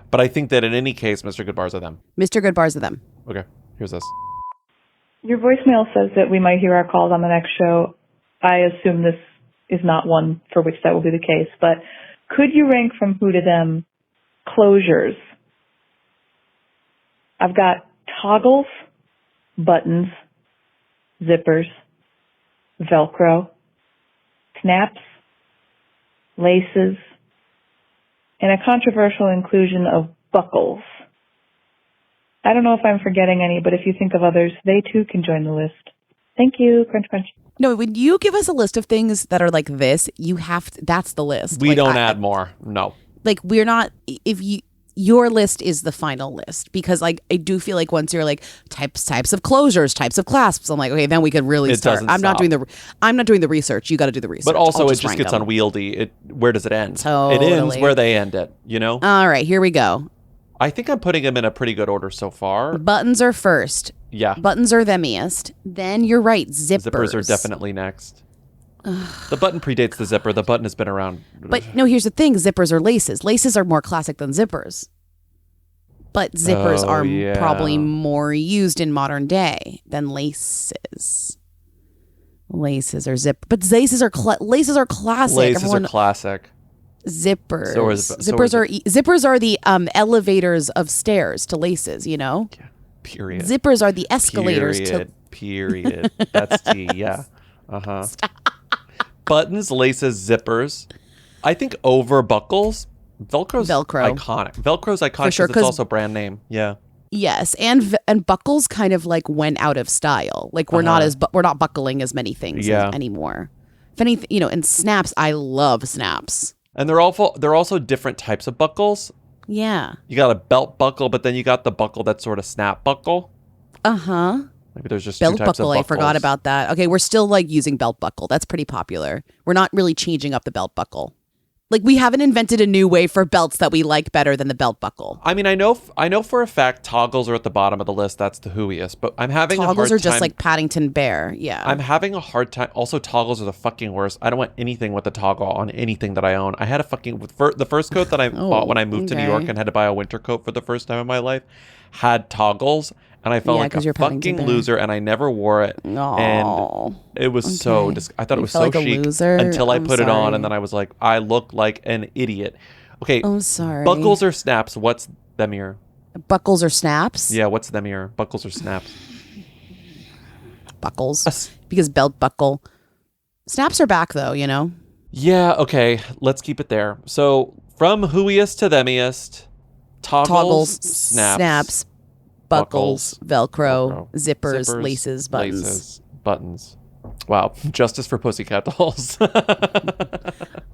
But I think that in any case, Mr. Goodbar's are them. Mr. Goodbar's are them. Okay, here's this. Your voicemail says that we might hear our calls on the next show. I assume this is not one for which that will be the case, but could you rank from who to them closures? I've got toggles, buttons, zippers, Velcro, snaps, laces, and a controversial inclusion of buckles. I don't know if I'm forgetting any, but if you think of others, they too can join the list. Thank you. Crunch, crunch. No, when you give us a list of things that are like this, that's the list. We don't add more. No. Like we're not, your list is the final list because like I do feel like once you're like types of closures, types of clasps, I'm like, okay, then we could really start. I'm not doing the research. You got to do the research. But also it just rank gets them. unwieldy. Where does it end? Totally. It ends where they end it, you know? All right, here we go. I think I'm putting them in a pretty good order so far. Buttons are first. Yeah. Buttons are themiest. Then you're right, zippers. Zippers are definitely next. The button predates the zipper. The button has been around. But no, here's the thing. Zippers are laces. Laces are more classic than zippers. But zippers are probably more used in modern day than laces. Laces are But laces are classic. Laces are classic. Zippers. Zippers are the elevators of stairs to laces, you know? Yeah. Period. Zippers are the escalators Period. That's T. Yeah. Uh-huh. Buttons, laces, zippers. I think over buckles. Velcro's iconic. Velcro's iconic because it's also brand name. Yeah. Yes, and buckles kind of like went out of style. Like we're not buckling as many things anymore. If anything, you know, and snaps, I love snaps. And they're also different types of buckles. Yeah. You got a belt buckle, but then you got the buckle that's sort of snap buckle. Uh-huh. Maybe there's just belt two types buckle. of buckles. I forgot about that. Okay, we're still like using belt buckle. That's pretty popular. We're not really changing up the belt buckle. Like we haven't invented a new way for belts that we like better than the belt buckle. I mean, I know for a fact toggles are at the bottom of the list. That's the whoiest. But I'm having a hard time. Toggles are just like Paddington Bear. Yeah. I'm having a hard time. Also, toggles are the fucking worst. I don't want anything with a toggle on anything that I own. I had the first coat that I bought when I moved to New York and had to buy a winter coat for the first time in my life had toggles. And I felt like a fucking loser, and I never wore it. And it was I thought it was so like chic until I put it on, and then I was like, I look like an idiot. Okay. I'm sorry. Buckles or snaps? What's them here? Buckles or snaps? Yeah, what's them here? Buckles or snaps? Buckles. Because belt buckle. Snaps are back, though, you know? Yeah, okay. Let's keep it there. So, from whoiest to themiest, toggles, snaps, buckles, Velcro, zippers, laces, buttons. Buttons. Wow. Justice for Pussycat Dolls.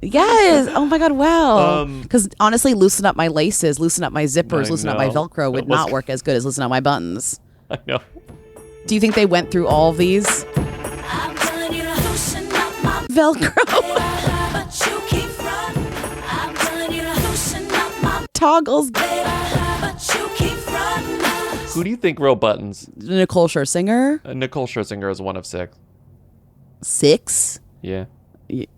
Yes. Oh my God. Wow. Because honestly, loosen up my laces, loosen up my zippers, loosen up my Velcro would not work as good as loosen up my buttons. I know. Do you think they went through all of these? Velcro. Toggles. Who do you think wrote buttons? Nicole Scherzinger. Nicole Scherzinger is one of 6. 6? Yeah.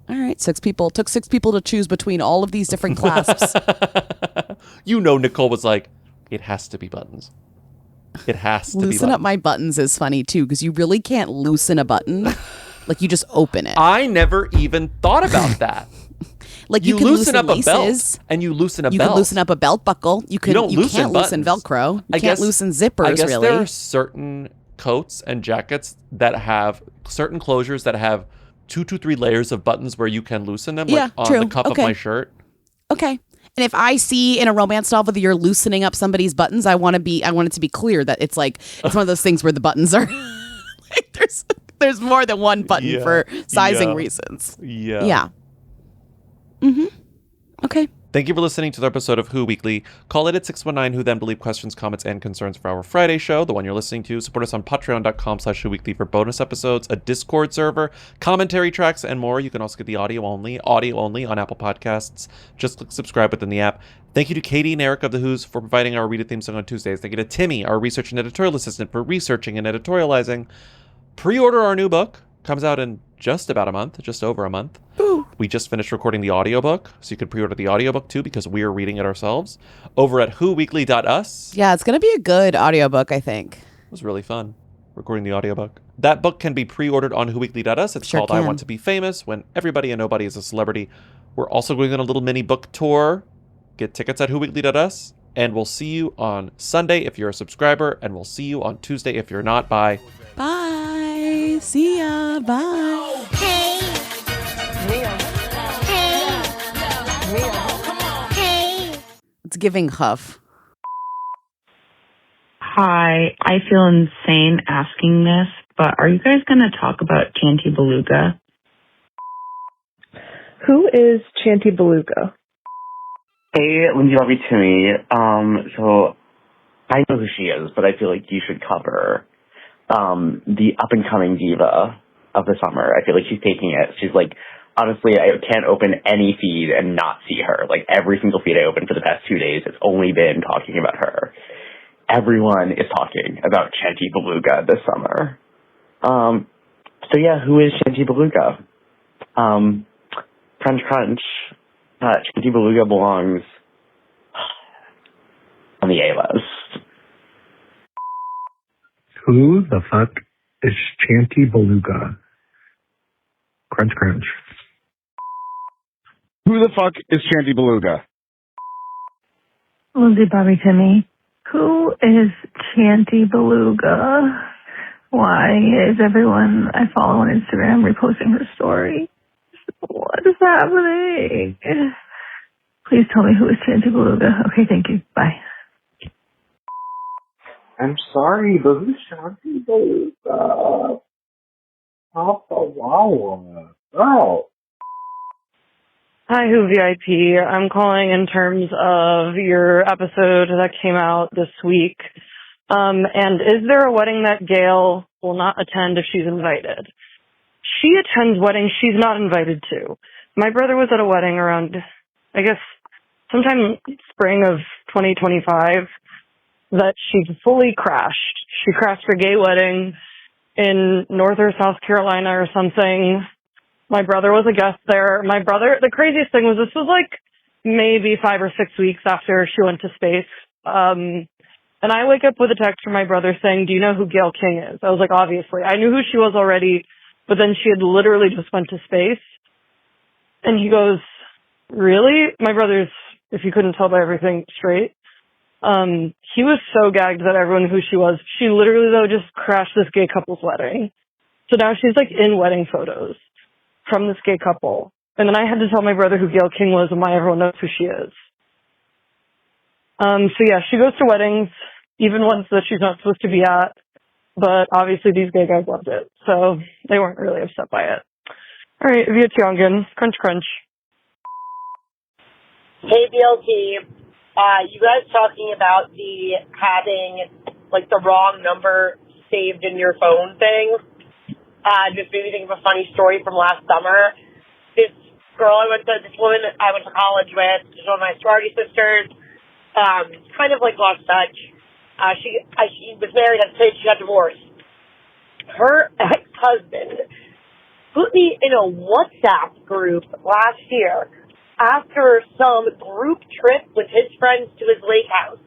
All right, 6 people. Took 6 people to choose between all of these different clasps. You know, Nicole was like, it has to be buttons. It has to be buttons. Loosen up my buttons is funny too, because you really can't loosen a button. Like you just open it. I never even thought about that. Like you can loosen up laces, a belt, and you loosen a belt. You can loosen up a belt buckle. You can't loosen Velcro. You can't loosen zippers. I guess really. There are certain coats and jackets that have certain closures that have 2 to 3 layers of buttons where you can loosen them, like on the cuff of my shirt. Okay. And if I see in a romance novel that you're loosening up somebody's buttons, I want it to be clear that it's like it's one of those things where the buttons are like there's more than one button for sizing reasons. Yeah. Yeah. Mm-hmm. Okay. Thank you for listening to the episode of Who Weekly. Call it at 619 Who, then leave questions, comments, and concerns for our Friday show, the one you're listening to. Support us on patreon.com/whoweekly for bonus episodes, a Discord server, commentary tracks, and more. You can also get the audio only on Apple Podcasts. Just click subscribe within the app. Thank you to Katie and Eric of The Who's for providing our Read It theme song on Tuesdays. Thank you to Timmy, our research and editorial assistant, for researching and editorializing. Pre-order our new book. Comes out in just about a month, just over a month. Ooh. We just finished recording the audiobook, so you could pre-order the audiobook too because we're reading it ourselves over at whoweekly.us. Yeah, it's going to be a good audiobook, I think. It was really fun recording the audiobook. That book can be pre-ordered on whoweekly.us. It's called I Want to Be Famous, When Everybody and Nobody is a Celebrity. We're also going on a little mini book tour. Get tickets at whoweekly.us. And we'll see you on Sunday if you're a subscriber, and we'll see you on Tuesday if you're not. Bye. Bye. See ya. Bye. Hey. Hey. It's giving huff. Hi, I feel insane asking this, but are you guys going to talk about Chanty Beluga? Who is Chanty Beluga? Hey, Lindsay, Bobby, Timmy. So I know who she is, but I feel like you should cover the up-and-coming diva of the summer. I feel like she's taking it. She's like, honestly, I can't open any feed and not see her. Like, every single feed I opened for the past 2 days, it's only been talking about her. Everyone is talking about Chanty Beluga this summer. So yeah, who is Chanty Beluga? Crunch, crunch. Chanty Beluga belongs on the A-list. Who the fuck is Chanty Beluga? Crunch, crunch. Who the fuck is Chanty Beluga? Lindsay, Bobby, Timmy. Who is Chanty Beluga? Why is everyone I follow on Instagram reposting her story? What is happening? Please tell me who is Chanty Beluga. Okay, thank you. Bye. I'm sorry, but who's Chanty Beluga? Oh, wow. Oh. Hi, Who VIP. I'm calling in terms of your episode that came out this week. And is there a wedding that Gail will not attend if she's invited? She attends weddings she's not invited to. My brother was at a wedding around, I guess, sometime spring of 2025 that she fully crashed. She crashed her gay wedding in North or South Carolina or something. My brother was a guest there. The craziest thing was this was like maybe 5 or 6 weeks after she went to space. And I wake up with a text from my brother saying, do you know who Gail King is? I was like, obviously. I knew who she was already, but then she had literally just went to space. And he goes, really? My brother's, if you couldn't tell by everything, straight. He was so gagged that everyone knew who she was. She literally, though, just crashed this gay couple's wedding. So now she's like in wedding photos from this gay couple. And then I had to tell my brother who Gail King was and why everyone knows who she is. So yeah, she goes to weddings, even ones that she's not supposed to be at. But obviously these gay guys loved it. So they weren't really upset by it. All right, Via Tiongan, crunch, crunch. Hey, BLT. You guys talking about the having, like, the wrong number saved in your phone thing? Just made me think of a funny story from last summer. This woman I went to college with, she's one of my sorority sisters, kind of like lost touch. She was married at the time she got divorced. Her ex-husband put me in a WhatsApp group last year after some group trip with his friends to his lake house.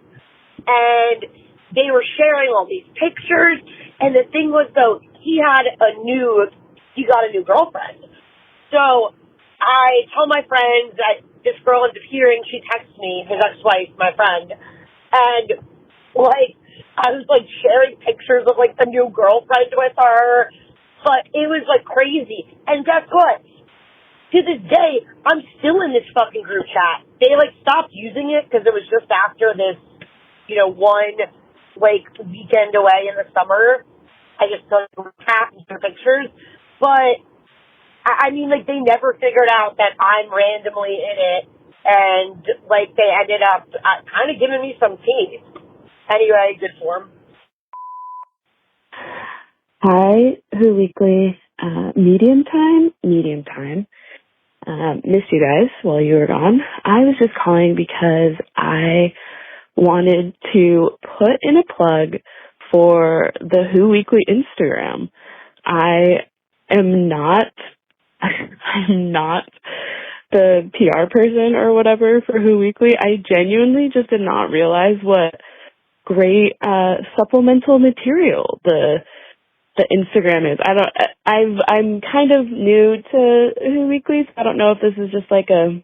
And they were sharing all these pictures. And the thing was, though, he got a new girlfriend. So I tell my friends that this girl is appearing. She texts me, his ex-wife, my friend. And, like, I was, like, sharing pictures of, like, the new girlfriend with her. But it was, like, crazy. And guess what? To this day, I'm still in this fucking group chat. They, like, stopped using it because it was just after this, one, like, weekend away in the summer. I just took a chat and some pictures. But, I mean, like, they never figured out that I'm randomly in it and like they ended up kind of giving me some tea. Anyway, good form. Hi, Who Weekly. Medium time. Missed you guys while you were gone. I was just calling because I wanted to put in a plug for the Who Weekly Instagram. I'm not the PR person or whatever for Who Weekly. I genuinely just did not realize what great supplemental material the Instagram is. I'm kind of new to Who Weekly, so I don't know if this is just like a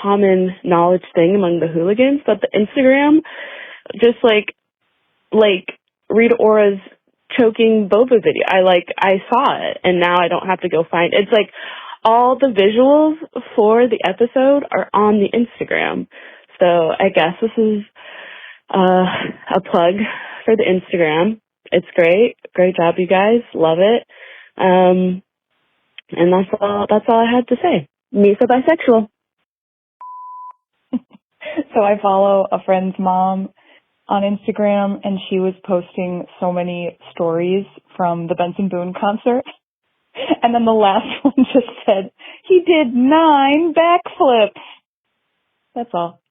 common knowledge thing among the Wholigans, but the Instagram, just like Rita Ora's choking boba video. I saw it, and now I don't have to go find it. It's like all the visuals for the episode are on the Instagram. So I guess this is a plug for the Instagram. It's great. Great job, you guys. Love it. And that's all I had to say. Me so bisexual. So I follow a friend's mom on Instagram, and she was posting so many stories from the Benson Boone concert. And then the last one just said, he did 9 backflips. That's all.